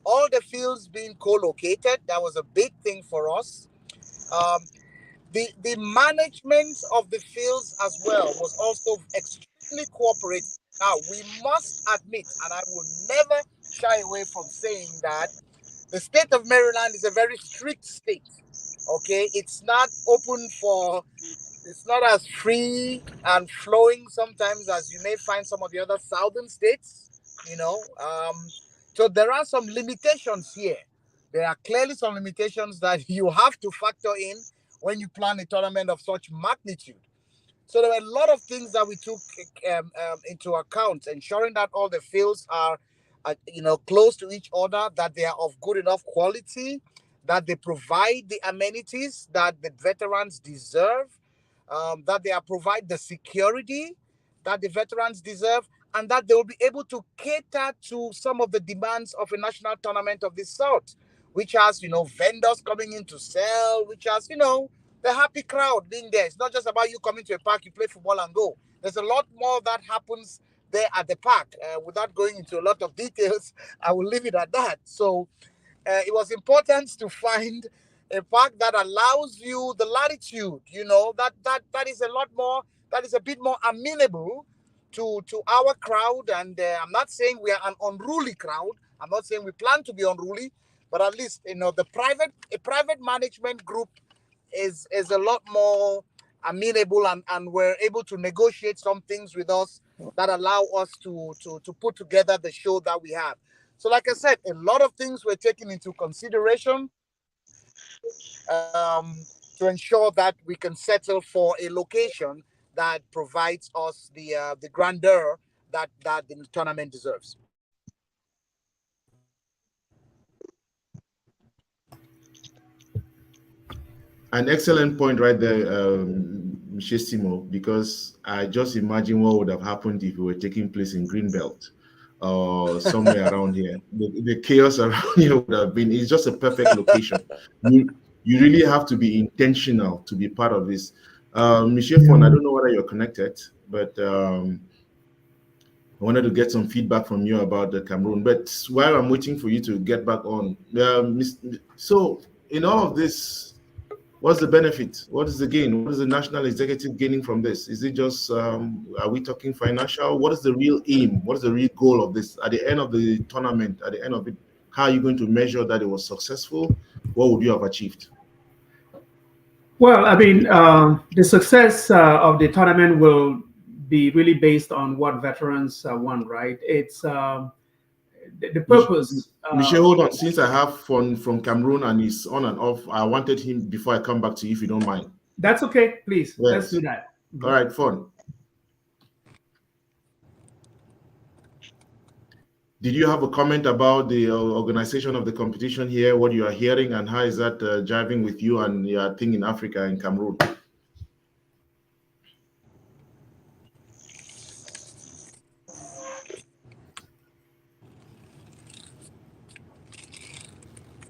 All the fields being co-located, that was a big thing for us. The management of the fields as well was also extremely cooperative. Now, we must admit, and I will never shy away from saying that, the state of Maryland is a very strict state. Okay, it's not open for, it's not as free and flowing sometimes as you may find some of the other southern states, so there are some limitations here. There are clearly some limitations that you have to factor in when you plan a tournament of such magnitude. So there were a lot of things that we took into account, ensuring that all the fields are, close to each other, that they are of good enough quality, that they provide the amenities that the veterans deserve, that they provide the security that the veterans deserve, and that they will be able to cater to some of the demands of a national tournament of this sort, which has, vendors coming in to sell, which has, the happy crowd being there. It's not just about you coming to a park, you play football and go. There's a lot more that happens there at the park. Without going into a lot of details, I will leave it at that. So it was important to find a park that allows you the latitude, that is a lot more, that is a bit more amenable to our crowd. And I'm not saying we are an unruly crowd. I'm not saying we plan to be unruly, but at least, a private management group is a lot more amenable, and we're able to negotiate some things with us that allow us to put together the show that we have. So like I said, a lot of things were taken into consideration to ensure that we can settle for a location that provides us the grandeur that the tournament deserves. An excellent point right there, Mr. Simo, because I just imagine what would have happened if it were taking place in Greenbelt or somewhere around here. The chaos around here would have been, it's just a perfect location. You really have to be intentional to be part of this. Mr. Fon, I don't know whether you're connected, but I wanted to get some feedback from you about the Cameroon. But while I'm waiting for you to get back on, so in all of this, what's the benefit? What is the gain? What is the national executive gaining from this? Is it just, are we talking financial? What is the real aim? What is the real goal of this? At the end of the tournament, at the end of it, how are you going to measure that it was successful? What would you have achieved? Well, I mean, the success of the tournament will be really based on what veterans want, right? It's the purpose. Michelle, hold on. Since I have Fon from Cameroon and he's on and off, I wanted him before I come back to you, if you don't mind. That's okay, please. Yes. Let's do that. All right, Fon. Did you have a comment about the organization of the competition here, what you are hearing, and how is that jiving with you and your thing in Africa and Cameroon?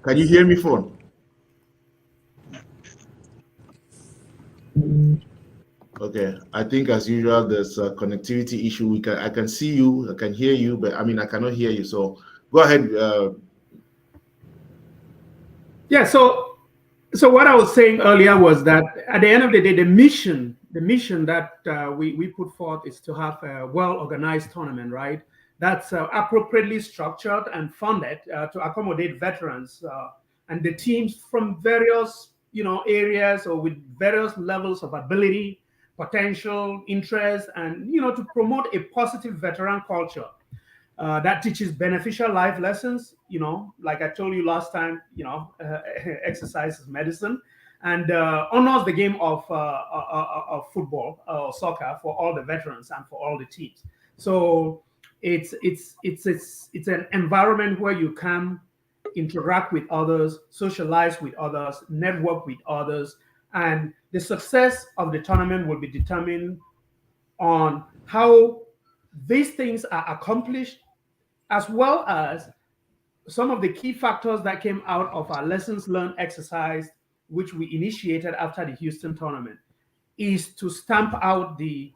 Can you hear me, Fon? Okay, I think as usual there's a connectivity issue. I can see you, I can hear you, but I mean I cannot hear you. So go ahead. Yeah. So what I was saying earlier was that at the end of the day, the mission that we put forth is to have a well-organized tournament, right? that's appropriately structured and funded to accommodate veterans and the teams from various areas or with various levels of ability, potential, interest, and to promote a positive veteran culture that teaches beneficial life lessons. Like I told you last time, exercise is medicine, and honors the game of football or soccer for all the veterans and for all the teams. So it's an environment where you can interact with others, socialize with others, network with others, and the success of the tournament will be determined on how these things are accomplished, as well as some of the key factors that came out of our lessons learned exercise, which we initiated after the Houston tournament, is to stamp out the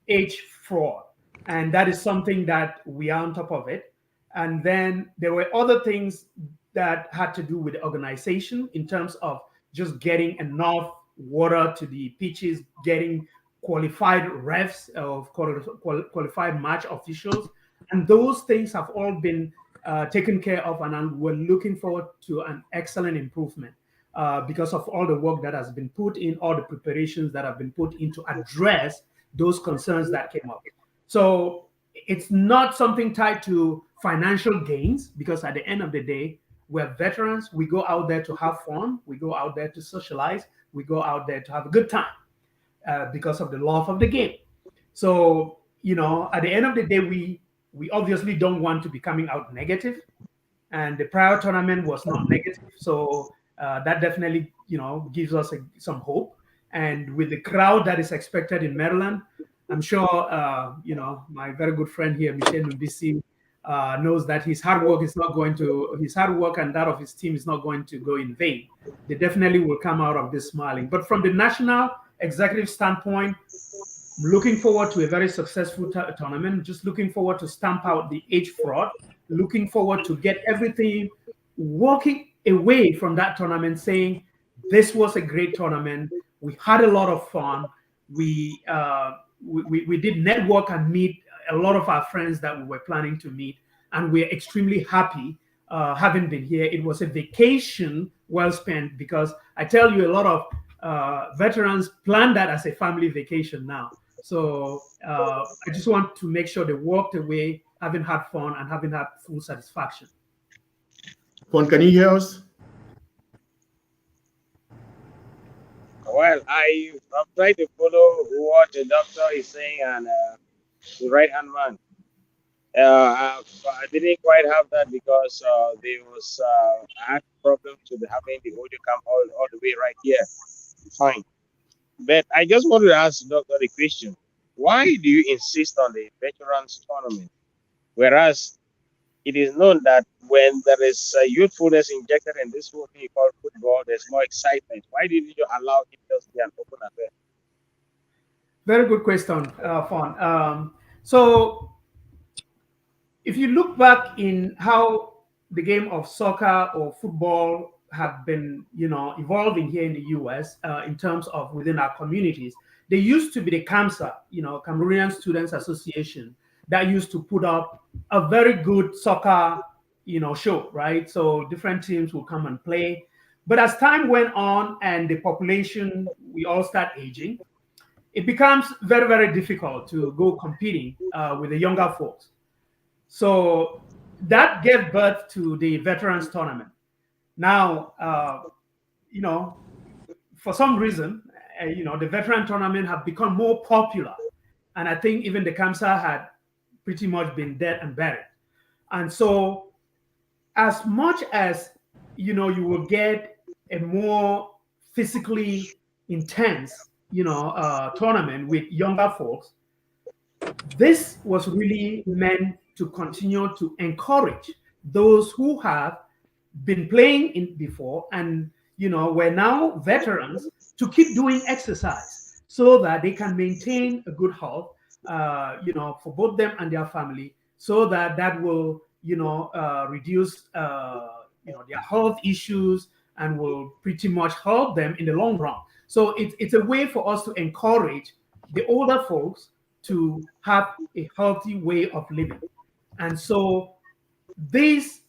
age fraud. And that is something that we are on top of it. And then there were other things that had to do with the organization in terms of just getting enough water to the pitches, getting qualified refs of qualified match officials. And those things have all been taken care of, and we're looking forward to an excellent improvement because of all the work that has been put in, all the preparations that have been put in to address those concerns that came up. So it's not something tied to financial gains, because at the end of the day, we're veterans. We go out there to have fun. We go out there to socialize. We go out there to have a good time because of the love of the game. So, at the end of the day, we obviously don't want to be coming out negative. And the prior tournament was not negative. So that definitely, gives us some hope. And with the crowd that is expected in Maryland, I'm sure, my very good friend here, Michel Mbisi, knows that his hard work and that of his team is not going to go in vain. They definitely will come out of this smiling. But from the national executive standpoint, looking forward to a very successful tournament, just looking forward to stamp out the age fraud, looking forward to get everything walking away from that tournament saying, this was a great tournament. We had a lot of fun. We did network and meet a lot of our friends that we were planning to meet, and we're extremely happy having been here. It was a vacation well spent, because I tell you, a lot of veterans plan that as a family vacation now. So I just want to make sure they walked away having had fun and having had full satisfaction. Fon, can you hear us? Well, I'm trying to follow what the doctor is saying and the right-hand man. I didn't quite have that because there was I had problems with having the audio come all the way right here. Fine. But I just want to ask Doctor the question. Why do you insist on the veterans tournament? Whereas it is known that when there is youthfulness injected in this whole thing called football, there's more excitement. Why didn't you allow it to be an open affair? Very good question, Fon. So if you look back in how the game of soccer or football have been, evolving here in the US in terms of within our communities, there used to be the CAMSA, Cameroonian Students Association, that used to put up a very good soccer, show, right? So different teams will come and play. But as time went on and the population, we all start aging, it becomes very, very difficult to go competing with the younger folks. So that gave birth to the Veterans Tournament. Now, for some reason, the Veteran Tournament have become more popular. And I think even the CAMSA had pretty much been dead and buried. And so as much as, you will get a more physically intense, tournament with younger folks, this was really meant to continue to encourage those who have been playing in before and, were now veterans to keep doing exercise so that they can maintain a good health, for both them and their family, so that will, reduce, their health issues and will pretty much help them in the long run. So it's a way for us to encourage the older folks to have a healthy way of living. And so these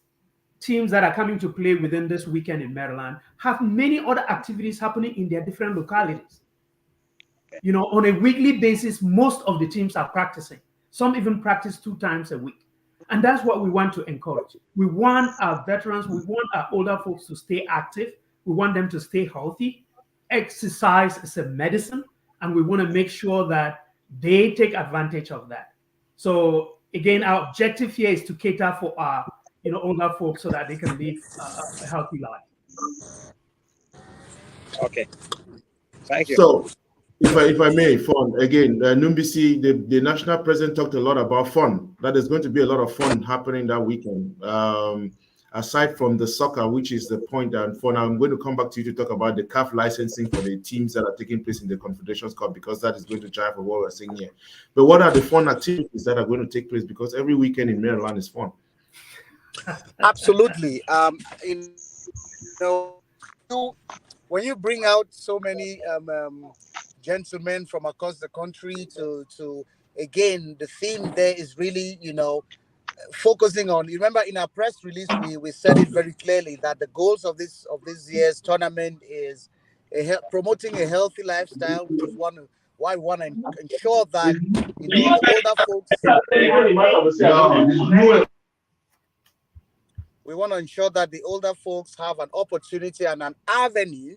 teams that are coming to play within this weekend in Maryland have many other activities happening in their different localities. You know, on a weekly basis, most of the teams are practicing. Some even practice 2 times a week. And that's what we want to encourage. We want our veterans, we want our older folks to stay active. We want them to stay healthy. Exercise is a medicine, and we want to make sure that they take advantage of that. So again, our objective here is to cater for our older folks so that they can live a healthy life. Okay. Thank you. So, if I may, Fon, again, Numbisi, the national president talked a lot about fun. That there's going to be a lot of fun happening that weekend. Aside from the soccer, which is the point, and Fon, I'm going to come back to you to talk about the CAF licensing for the teams that are taking place in the Confederations Cup, because that is going to jive with what we're saying here. But what are the fun activities that are going to take place? Because every weekend in Maryland is fun. Absolutely. When you bring out so many gentlemen from across the country to again, the theme there is really, focusing on. You remember in our press release, we said it very clearly that the goals of this year's tournament is promoting a healthy lifestyle, which is why we want to ensure that the older folks. We want to ensure that the older folks have an opportunity and an avenue,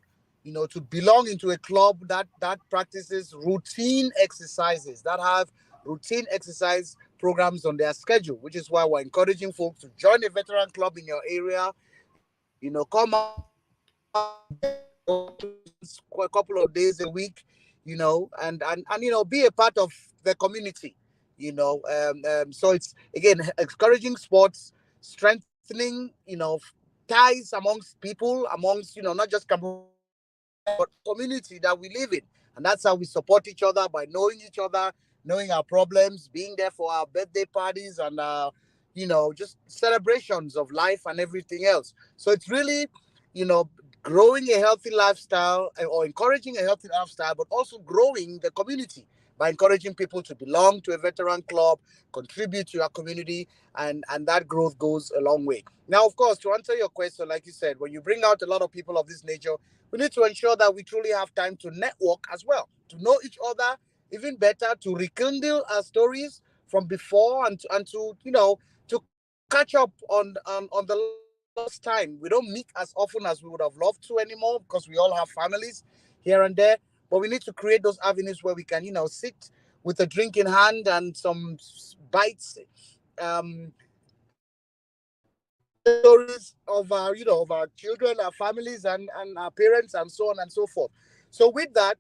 to belong into a club that practices routine exercises, that have routine exercise programs on their schedule, which is why we're encouraging folks to join a veteran club in your area, come out a couple of days a week, and be a part of the community, so it's, again, encouraging sports, strengthening, ties amongst people, not just Cameroon, but community that we live in. And that's how we support each other, by knowing each other, knowing our problems, being there for our birthday parties and, just celebrations of life and everything else. So it's really, growing a healthy lifestyle, or encouraging a healthy lifestyle, but also growing the community by encouraging people to belong to a veteran club, contribute to our community, and that growth goes a long way. Now, of course, to answer your question, like you said, when you bring out a lot of people of this nature, we need to ensure that we truly have time to network as well, to know each other even better, to rekindle our stories from before, and to to catch up on the lost time. We don't meet as often as we would have loved to anymore, because we all have families here and there. But we need to create those avenues where we can, sit with a drink in hand and some bites, stories of our, of our children, our families, and our parents, and so on and so forth. So with that,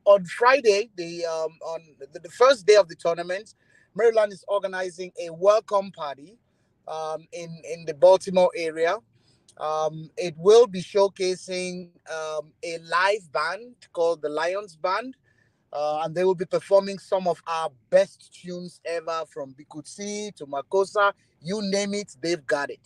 on Friday, on the first day of the tournament, Maryland is organizing a welcome party in the Baltimore area. It will be showcasing a live band called the Lions Band, and they will be performing some of our best tunes ever, from Bikutsi to Makosa, you name it, they've got it.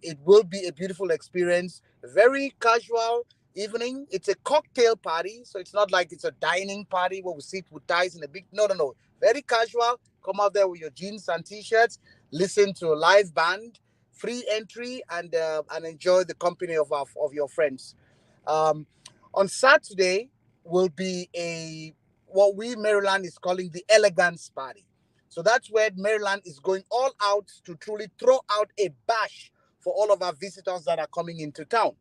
It will be a beautiful experience, very casual evening. It's a cocktail party, so it's not like it's a dining party where we sit with ties in a big, no, very casual. Come out there with your jeans and t-shirts, listen to a live band, free entry, and enjoy the company of your friends. On Saturday will be what we Maryland is calling the Elegance Party. So that's where Maryland is going all out to truly throw out a bash for all of our visitors that are coming into town.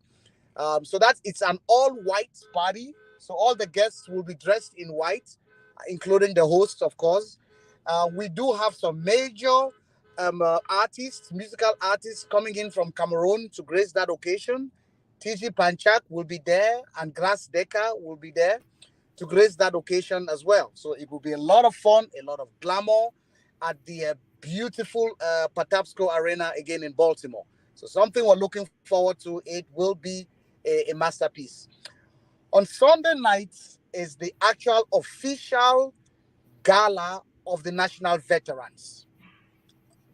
So it's an all-white party. So all the guests will be dressed in white, including the hosts, of course. We do have some major musical artists coming in from Cameroon to grace that occasion. TG Panchak will be there, and Grass Deca will be there to grace that occasion as well. So it will be a lot of fun, a lot of glamour at the beautiful Patapsco Arena again in Baltimore. So something we're looking forward to. It will be a masterpiece. On Sunday night is the actual official gala of the national veterans.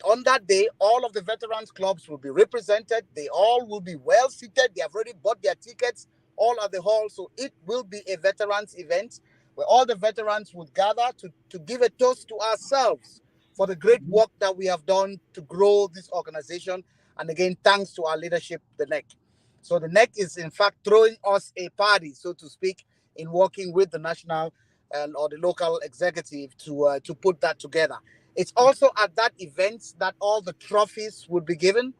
On that day, all of the veterans clubs will be represented. They all will be well seated. They have already bought their tickets, all at the hall. So it will be a veterans event where all the veterans would gather to give a toast to ourselves for the great work that we have done to grow this organization. And again, thanks to our leadership, the NEC. So the NEC is in fact throwing us a party, so to speak, in working with the national or the local executive to put that together. It's also at that event that all the trophies would be given.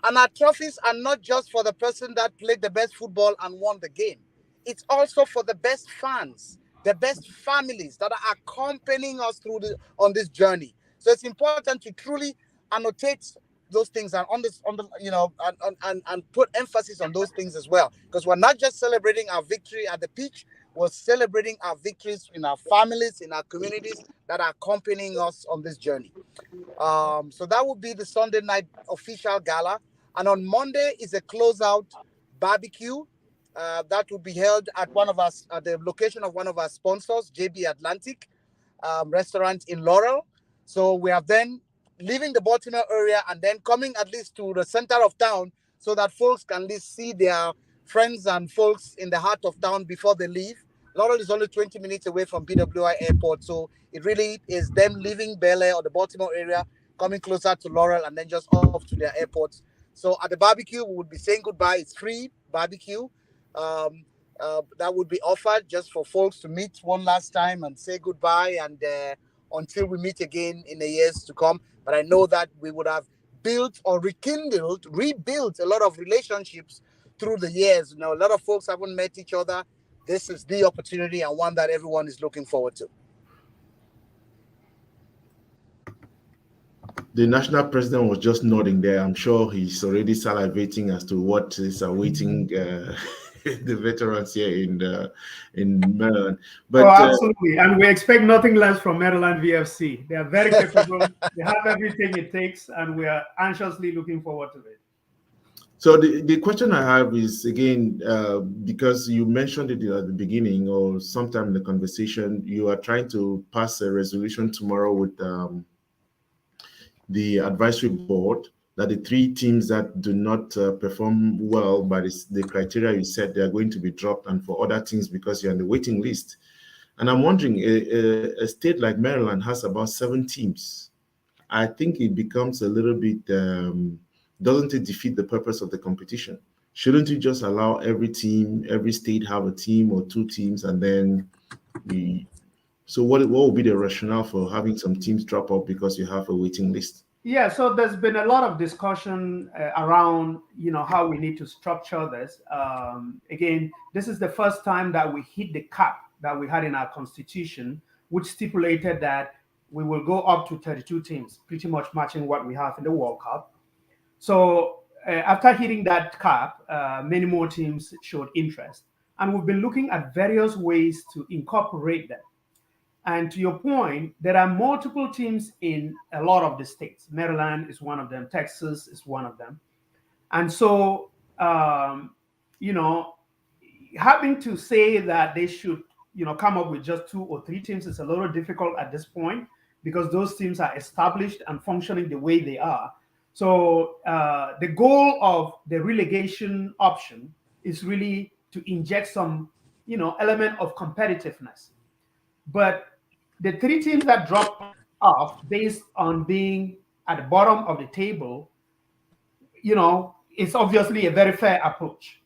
And our trophies are not just for the person that played the best football and won the game. It's also for the best fans, the best families that are accompanying us through on this journey. So it's important to truly annotate those things and and put emphasis on those things as well, because we're not just celebrating our victory at the pitch, we're celebrating our victories in our families, in our communities that are accompanying us on this journey. So that would be the Sunday night official gala. And on Monday is a closeout barbecue that will be held at the location of one of our sponsors, JB Atlantic restaurant in Laurel. So we are then leaving the Baltimore area and then coming at least to the center of town so that folks can at least see their friends and folks in the heart of town before they leave. Laurel is only 20 minutes away from BWI Airport, so it really is them leaving Bel Air or the Baltimore area, coming closer to Laurel, and then just off to their airports. So at the barbecue, we would be saying goodbye. It's free barbecue that would be offered just for folks to meet one last time and say goodbye, and until we meet again in the years to come. But I know that we would have built or rebuilt a lot of relationships through the years. You know, a lot of folks haven't met each other. This is the opportunity, and one that everyone is looking forward to. The national president was just nodding there. I'm sure he's already salivating as to what is awaiting the veterans here in Maryland. But absolutely, and we expect nothing less from Maryland VFC. They are very capable. They have everything it takes, and we are anxiously looking forward to it. So the question I have is, again, because you mentioned it at the beginning or sometime in the conversation, you are trying to pass a resolution tomorrow with the advisory board that the 3 teams that do not perform well by the criteria you said, they are going to be dropped, and for other teams because you're on the waiting list. And I'm wondering, a state like Maryland has about 7 teams. I think it becomes a little bit, doesn't it defeat the purpose of the competition? Shouldn't you just allow every state have a team or 2 teams, and then so what would be the rationale for having some teams drop off because you have a waiting list? Yeah, so there's been a lot of discussion around, how we need to structure this. Again, this is the first time that we hit the cap that we had in our constitution, which stipulated that we will go up to 32 teams, pretty much matching what we have in the World Cup. So after hitting that cap, many more teams showed interest. And we've been looking at various ways to incorporate them. And to your point, there are multiple teams in a lot of the states. Maryland is one of them. Texas is one of them. And so, having to say that they should, come up with just 2 or 3 teams is a little difficult at this point, because those teams are established and functioning the way they are. So the goal of the relegation option is really to inject some, element of competitiveness. But the 3 teams that drop off based on being at the bottom of the table, it's obviously a very fair approach.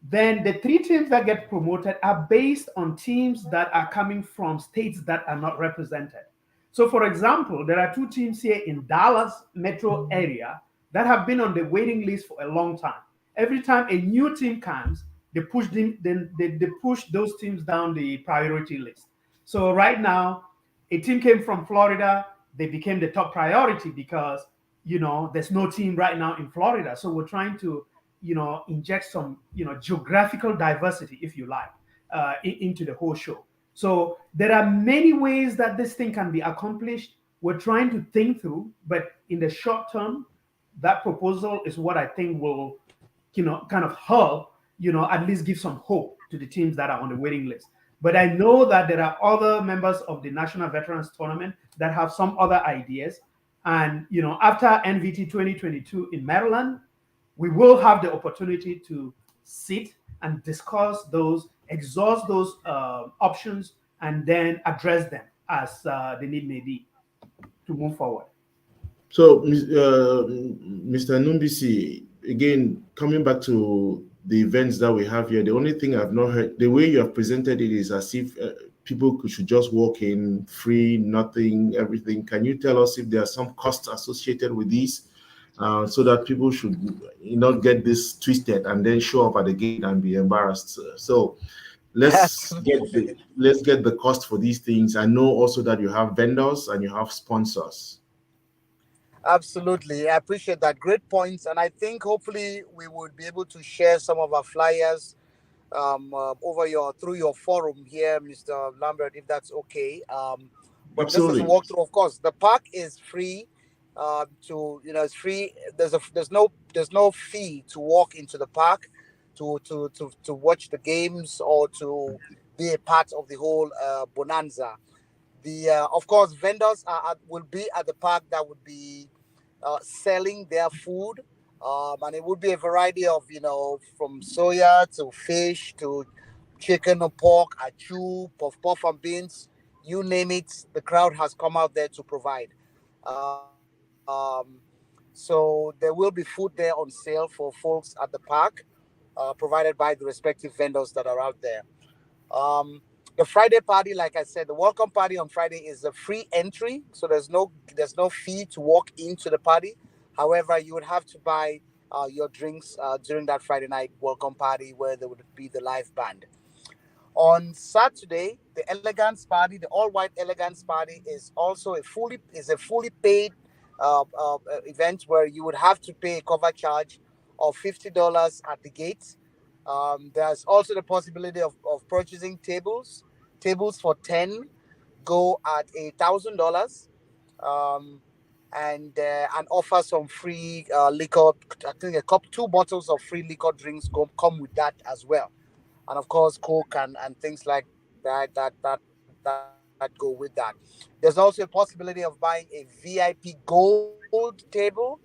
Then the 3 teams that get promoted are based on teams that are coming from states that are not represented. So, for example, there are 2 teams here in Dallas metro area that have been on the waiting list for a long time. Every time a new team comes, they push those teams down the priority list. So right now, a team came from Florida. They became the top priority because, there's no team right now in Florida. So we're trying to, inject some, geographical diversity, if you like, into the whole show. So there are many ways that this thing can be accomplished. We're trying to think through, but in the short term, that proposal is what I think will, kind of help, at least give some hope to the teams that are on the waiting list. But I know that there are other members of the National Veterans Tournament that have some other ideas. And, after NVT 2022 in Maryland, we will have the opportunity to sit and discuss those, exhaust those options, and then address them as the need may be. move forward. So, Mr. Numbisi, again, coming back to the events that we have here, the only thing I've not heard, the way you have presented it is as if people should just walk in free, nothing, everything. Can you tell us if there are some costs associated with these, so that people should not get this twisted and then show up at the gate and be embarrassed? So let's get the cost for these things. I know also that you have vendors and you have sponsors. Absolutely. I appreciate that. Great points. And I think hopefully we would be able to share some of our flyers through your forum here, Mr. Lambert, if that's okay. But Absolutely. just as a walkthrough, of course, the park is free. It's free. There's no fee to walk into the park to watch the games or to be a part of the whole bonanza. Of course, vendors will be at the park that would be selling their food, and it would be a variety of from soya to fish to chicken or pork, achu, puff and beans, you name it. The crowd has come out there to provide. So there will be food there on sale for folks at the park, provided by the respective vendors that are out there. The Friday party, like I said, the welcome party on Friday is a free entry, so there's no fee to walk into the party. However, you would have to buy your drinks during that Friday night welcome party where there would be the live band. On Saturday, the Elegance Party, the all-white Elegance Party, is also a fully paid event where you would have to pay a cover charge of $50 at the gate. There's also the possibility of purchasing tables. Tables for 10 go at $1,000, and offer some free liquor. I think 2 bottles of free liquor drinks come with that as well, and of course Coke and things like that go with that. There's also a possibility of buying a VIP gold table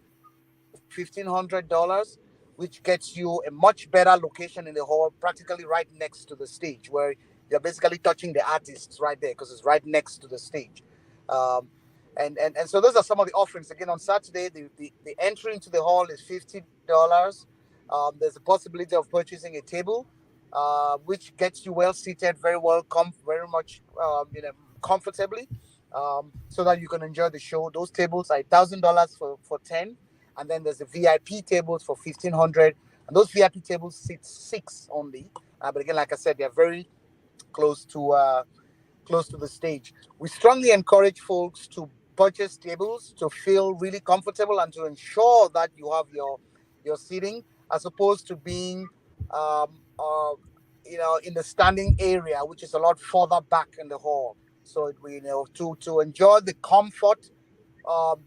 for $1,500, which gets you a much better location in the hall, practically right next to the stage, where you're basically touching the artists right there because it's right next to the stage. And so those are some of the offerings. Again, on Saturday, the entry into the hall is $50. There's a possibility of purchasing a table, which gets you well seated, very much comfortably, so that you can enjoy the show. Those tables are $1,000 for 10, and then there's the VIP tables for $1,500, and those VIP tables sit 6 only. But again, like I said, they're very close to the stage. We strongly encourage folks to purchase tables to feel really comfortable and to ensure that you have your seating, as opposed to being in the standing area, which is a lot further back in the hall. So to enjoy the comfort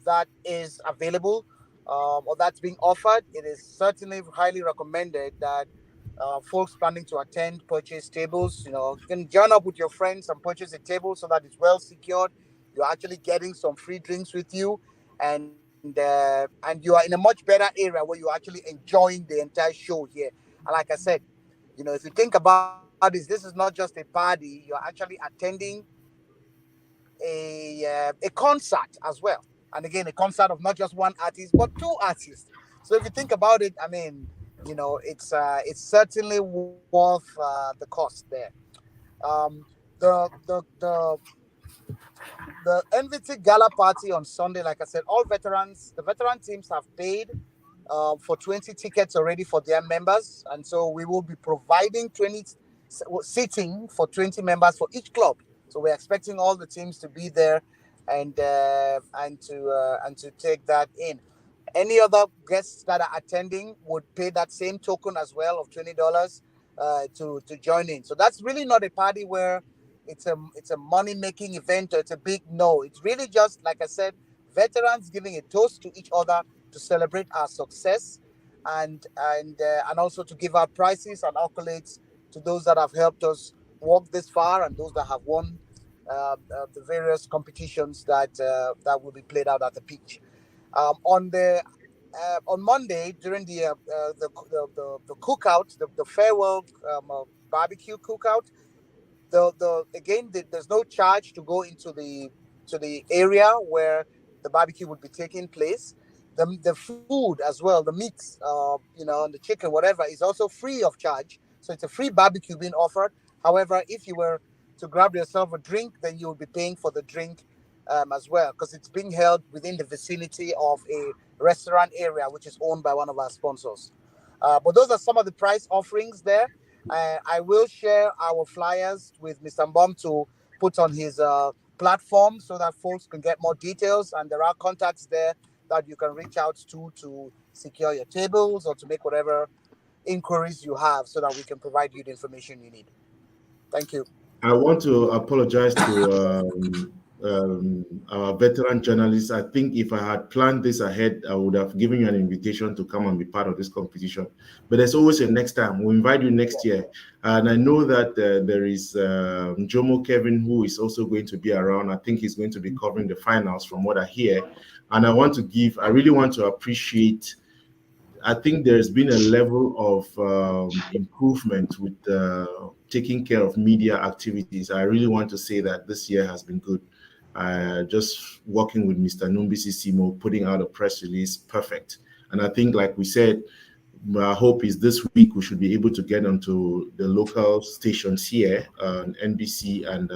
that is available or that's being offered, it is certainly highly recommended that folks planning to attend purchase tables. You can join up with your friends and purchase a table so that it's well secured. You're actually getting some free drinks with you, and you are in a much better area where you're actually enjoying the entire show here. And like I said, if you think about this is not just a party. You're actually attending a concert as well. And again, a concert of not just one artist, but 2 artists. So if you think about it, I mean, it's certainly worth the cost there. The NVT Gala party on Sunday, like I said, the veteran teams have paid for 20 tickets already for their members, and so we will be providing 20 seating for 20 members for each club. So we're expecting all the teams to be there and to take that in. Any other guests that are attending would pay that same token as well of $20 to join in. So that's really not a party where it's a money-making event or it's a big no. It's really just, like I said, veterans giving a toast to each other to celebrate our success and also to give out prizes and accolades to those that have helped us walk this far and those that have won the various competitions that will be played out at the pitch. On Monday during the cookout, the farewell barbecue cookout, there's no charge to go into the area where the barbecue would be taking place. The food as well, the meats, and the chicken, whatever, is also free of charge. So it's a free barbecue being offered. However, if you were to grab yourself a drink, then you will be paying for the drink as well, because it's being held within the vicinity of a restaurant area which is owned by one of our sponsors. But those are some of the price offerings there. I will share our flyers with Mr. Mbom to put on his platform so that folks can get more details, and there are contacts there that you can reach out to secure your tables or to make whatever inquiries you have so that we can provide you the information you need. Thank you. I want to apologize to our veteran journalists. I think if I had planned this ahead, I would have given you an invitation to come and be part of this competition. But there's always a next time. We'll invite you next year. And I know that there is Jomo Kevin, who is also going to be around. I think he's going to be covering the finals from what I hear. And I really want to appreciate, I think there's been a level of improvement with taking care of media activities. I really want to say that this year has been good. Just working with Mr. Numbisi Simo, putting out a press release, perfect. And I think, like we said, my hope is this week we should be able to get onto the local stations here, NBC and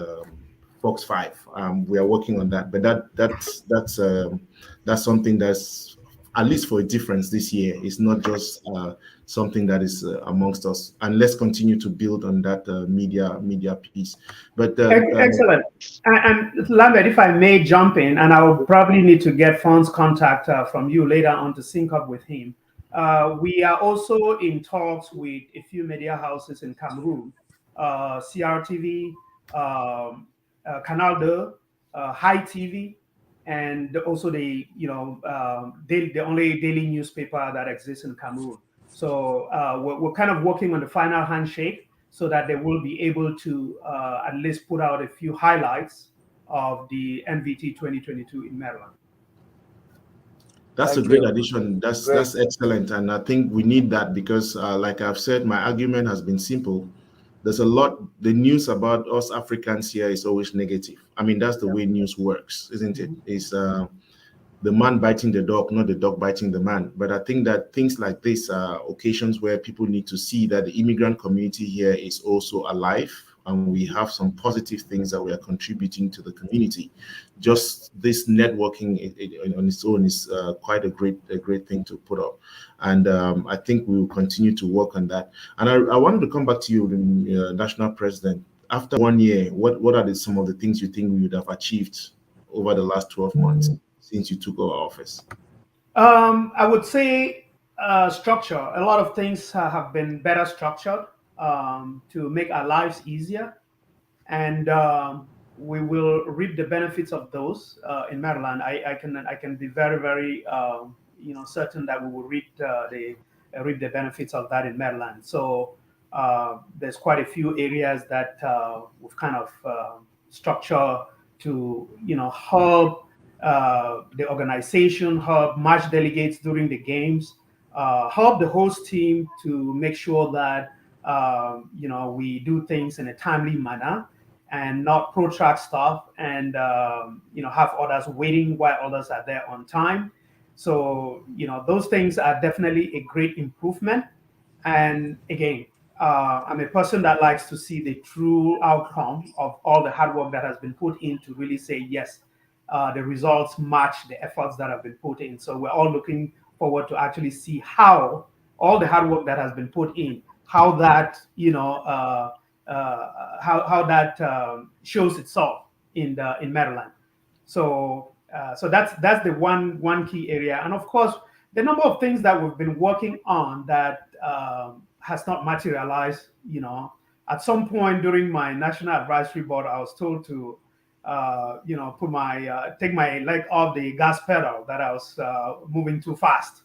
Fox 5. We are working on that, but that's something that's, at least for a difference this year. It's not just something that is amongst us, and let's continue to build on that media piece. But excellent. And Lambert, if I may jump in, and I will probably need to get Fon's contact from you later on to sync up with him. We are also in talks with a few media houses in Cameroon, CRTV, Canal 2, High TV, and also the only daily newspaper that exists in Cameroon. So we're kind of working on the final handshake so that they will be able to at least put out a few highlights of the NVT 2022 in Maryland. That's a great addition. That's excellent, and I think we need that because, like I've said, my argument has been simple. There's a lot. The news about us Africans here is always negative. I mean, that's the way news works, isn't it? It's the man biting the dog, not the dog biting the man. But I think that things like this are occasions where people need to see that the immigrant community here is also alive, and we have some positive things that we are contributing to the community. Just this networking on its own is quite a great thing to put up, and I think we will continue to work on that. And I wanted to come back to you, National President. After 1 year, what are some of the things you think we would have achieved over the last 12 months since you took over office? I would say structure. A lot of things have been better structured to make our lives easier, and we will reap the benefits of those in Maryland. I can be very, very certain that we will reap the benefits of that in Maryland. So there's quite a few areas that we've kind of structured to help the organization, help match delegates during the games, help the host team to make sure that we do things in a timely manner and not protract stuff and have others waiting while others are there on time. So those things are definitely a great improvement. And again, I'm a person that likes to see the true outcome of all the hard work that has been put in to really say yes, the results match the efforts that have been put in. So we're all looking forward to actually see how all the hard work that has been put in, how that how that shows itself in Maryland. So that's the one key area. And of course, the number of things that we've been working on that has not materialized. At some point during my National Advisory Board, I was told to take my leg off the gas pedal, that I was moving too fast,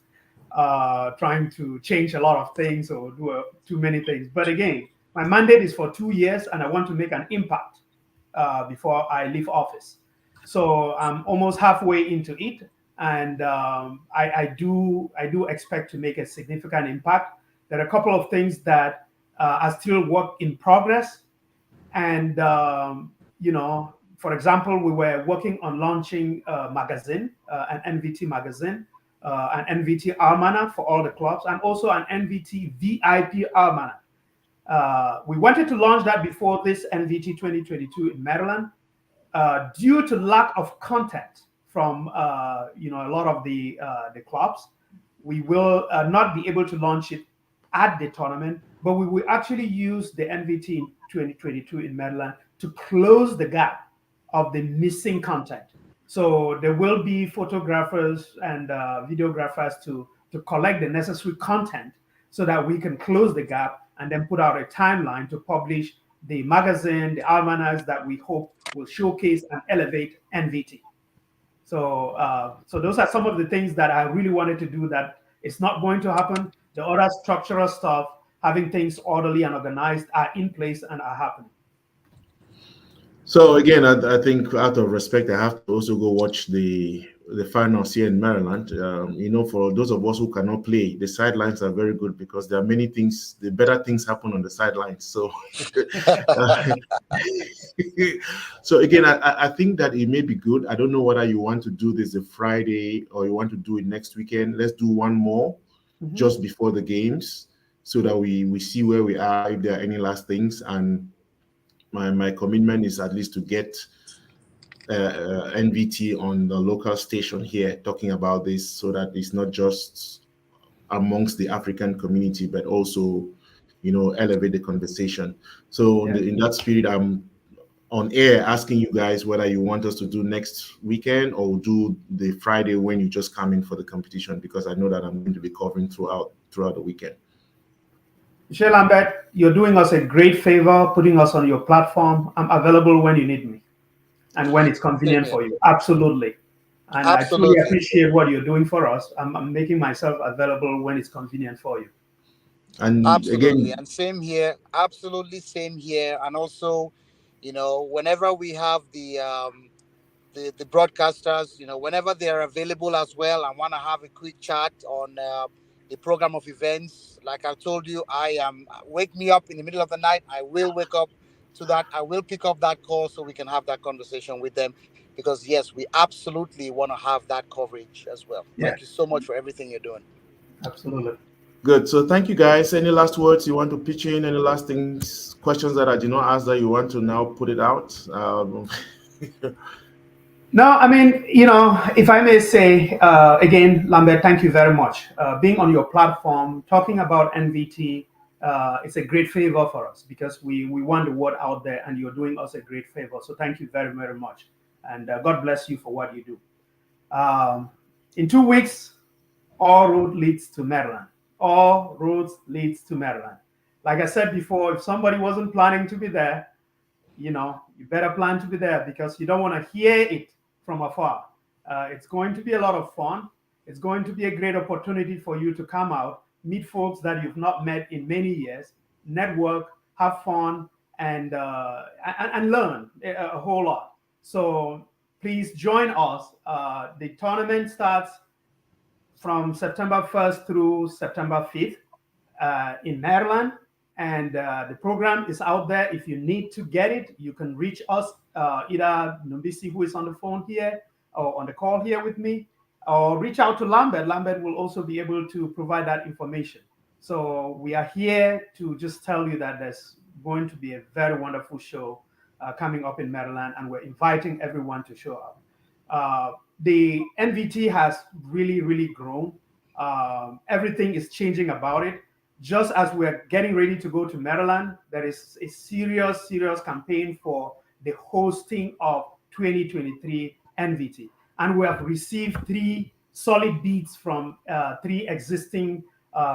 trying to change a lot of things or do too many things. But again, my mandate is for 2 years, and I want to make an impact before I leave office. So I'm almost halfway into it, and I do expect to make a significant impact. There are a couple of things that are still work in progress, and For example, we were working on launching a magazine, an NVT magazine, an NVT almanac for all the clubs, and also an NVT VIP almanac. We wanted to launch that before this NVT 2022 in Maryland. Due to lack of content from a lot of the clubs, we will not be able to launch it at the tournament, but we will actually use the NVT 2022 in Maryland to close the gap of the missing content. So there will be photographers and videographers to collect the necessary content so that we can close the gap and then put out a timeline to publish the magazine, the almanacs that we hope will showcase and elevate NVT. So, so those are some of the things that I really wanted to do that it's not going to happen. The other structural stuff, having things orderly and organized, are in place and are happening. So again, I think out of respect, I have to also go watch the finals here in Maryland. For those of us who cannot play, the sidelines are very good because there are many things, the better things happen on the sidelines. So, so again, I think that it may be good. I don't know whether you want to do this a Friday or you want to do it next weekend. Let's do one more just before the games so that we see where we are, if there are any last things. And my commitment is at least to get NVT on the local station here talking about this so that it's not just amongst the African community, but also, elevate the conversation. So in that spirit, I'm on air asking you guys whether you want us to do next weekend or do the Friday when you just come in for the competition, because I know that I'm going to be covering throughout the weekend. Michel Lambert, you're doing us a great favor, putting us on your platform. I'm available when you need me and when it's convenient for you. Absolutely. And I truly appreciate what you're doing for us. I'm making myself available when it's convenient for you. And absolutely. again, And same here. Absolutely same here. And also, whenever we have the broadcasters, whenever they're available as well, I want to have a quick chat on the program of events. Like I told you, wake me up in the middle of the night. I will wake up to that. I will pick up that call so we can have that conversation with them, because yes, we absolutely want to have that coverage as well. Yeah. Thank you so much for everything you're doing. Absolutely. Good. So thank you guys. Any last words you want to pitch in? Any last things, questions that I did not ask that you want to now put it out? No, I mean, if I may say, again, Lambert, thank you very much. Being on your platform, talking about NVT, it's a great favor for us because we want the word out there and you're doing us a great favor. So thank you very, very much. And God bless you for what you do. In 2 weeks, all road leads to Maryland. All roads leads to Maryland. Like I said before, if somebody wasn't planning to be there, you better plan to be there because you don't want to hear it from afar. It's going to be a lot of fun. It's going to be a great opportunity for you to come out, meet folks that you've not met in many years, network, have fun, and learn a whole lot. So please join us. The tournament starts from September 1st through September 5th in Maryland. And the program is out there. If you need to get it, you can reach us, either Numbisi, who is on the phone here, or on the call here with me, or reach out to Lambert. Lambert will also be able to provide that information. So we are here to just tell you that there's going to be a very wonderful show coming up in Maryland, and we're inviting everyone to show up. The NVT has really, really grown. Everything is changing about it. Just as we're getting ready to go to Maryland, there is a serious, serious campaign for the hosting of 2023 NVT. And we have received 3 solid bids from 3 existing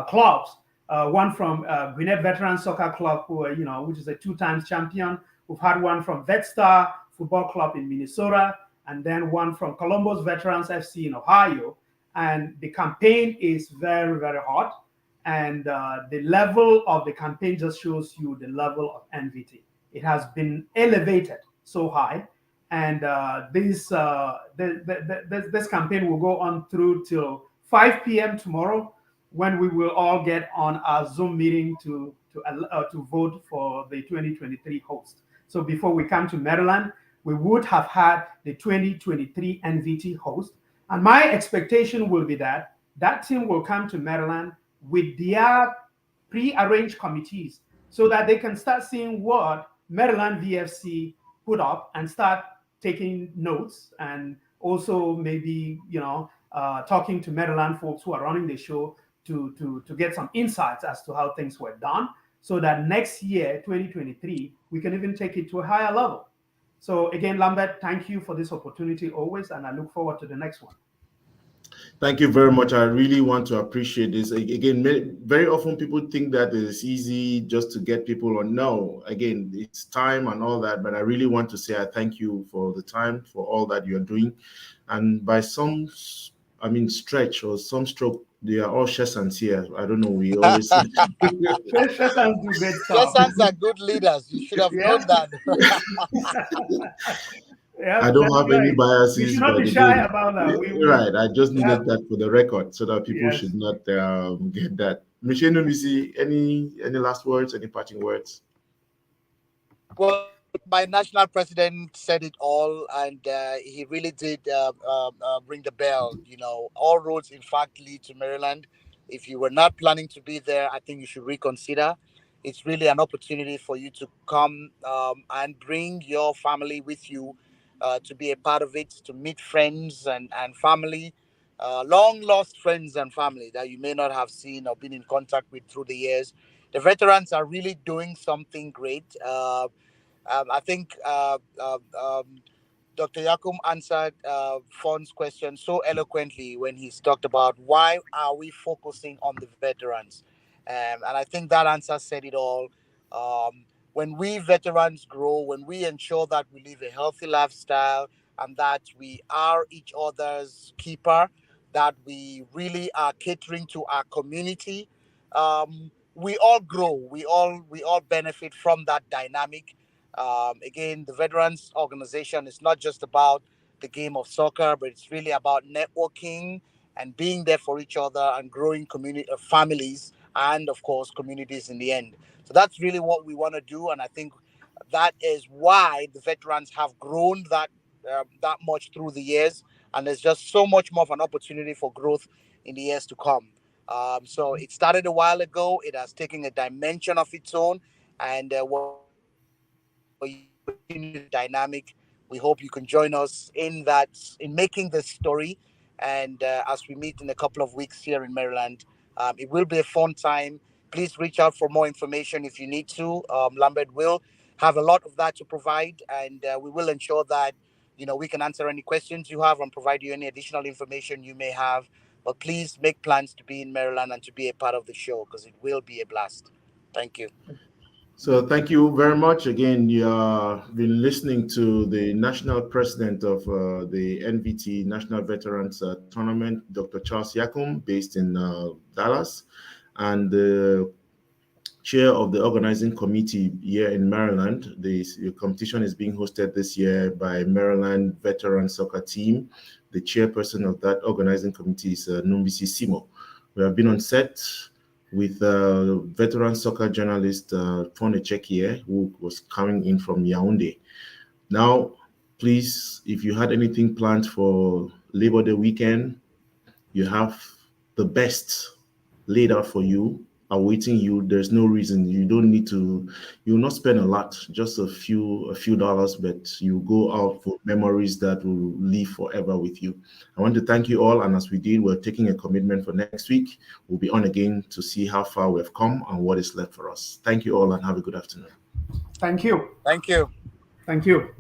clubs. One from Gwinnett Veteran Soccer Club, which is a 2-time champion. We've had one from VetStar Football Club in Minnesota, and then one from Columbus Veterans FC in Ohio. And the campaign is very, very hot. And the level of the campaign just shows you the level of NVT. It has been elevated so high. And this campaign will go on through till 5 p.m. tomorrow, when we will all get on our Zoom meeting to vote for the 2023 host. So before we come to Maryland, we would have had the 2023 NVT host. And my expectation will be that that team will come to Maryland with their pre-arranged committees so that they can start seeing what Maryland VFC put up and start taking notes, and also maybe, talking to Maryland folks who are running the show to get some insights as to how things were done, so that next year, 2023, we can even take it to a higher level. So again, Lambert, thank you for this opportunity always, and I look forward to the next one. Thank you very much. I really want to appreciate this. Again, very often people think that it's easy just to get people on. No, again, it's time and all that, but I really want to say I thank you for the time, for all that you're doing. And by some, stretch or some stroke, they are all Shessans here. I don't know, we always say. Shessans do great stuff. Shessans are good leaders. You should have known that. Yeah, I don't have any biases. You should not be shy about that. Right. I just needed that for the record so that people should not get that. Michelle Numisi, any last words, any parting words? Well, my national president said it all, and he really did ring the bell. All roads, in fact, lead to Maryland. If you were not planning to be there, I think you should reconsider. It's really an opportunity for you to come and bring your family with you. To be a part of it, to meet friends and family, long lost friends and family that you may not have seen or been in contact with through the years. The veterans are really doing something great. I think Dr. Yakum answered Fon's question so eloquently when he's talked about why are we focusing on the veterans. And I think that answer said it all. When we veterans grow, when we ensure that we live a healthy lifestyle and that we are each other's keeper, that we really are catering to our community, we all grow. We all benefit from that dynamic. Again, the Veterans Organization is not just about the game of soccer, but it's really about networking and being there for each other and growing community families and, of course, communities in the end. So that's really what we want to do, and I think that is why the veterans have grown that much through the years, and there's just so much more of an opportunity for growth in the years to come. So it started a while ago. It has taken a dimension of its own, and we're dynamic. We hope you can join us in making this story. And as we meet in a couple of weeks here in Maryland, it will be a fun time. Please reach out for more information if you need to. Lambert will have a lot of that to provide, and we will ensure that we can answer any questions you have and provide you any additional information you may have. But please make plans to be in Maryland and to be a part of the show, because it will be a blast. Thank you. So thank you very much. Again, you have been listening to the national president of the NVT National Veterans Tournament, Dr. Charles Yakum, based in Dallas, and the chair of the organizing committee here in Maryland. The competition is being hosted this year by Maryland Veteran Soccer Team. The chairperson of that organizing committee is Numbisi Simo. We have been on set with veteran soccer journalist Fon Echekiye, who was coming in from Yaoundé. Now, please, if you had anything planned for Labor Day weekend, you have the best laid out for you, awaiting you. There's no reason. You don't need to, you'll not spend a lot, just a few dollars, but you go out for memories that will live forever with you. I want to thank you all, and as we did, we're taking a commitment for next week. We'll be on again to see how far we've come and what is left for us. Thank you all, and have a good afternoon. Thank you. Thank you. Thank you.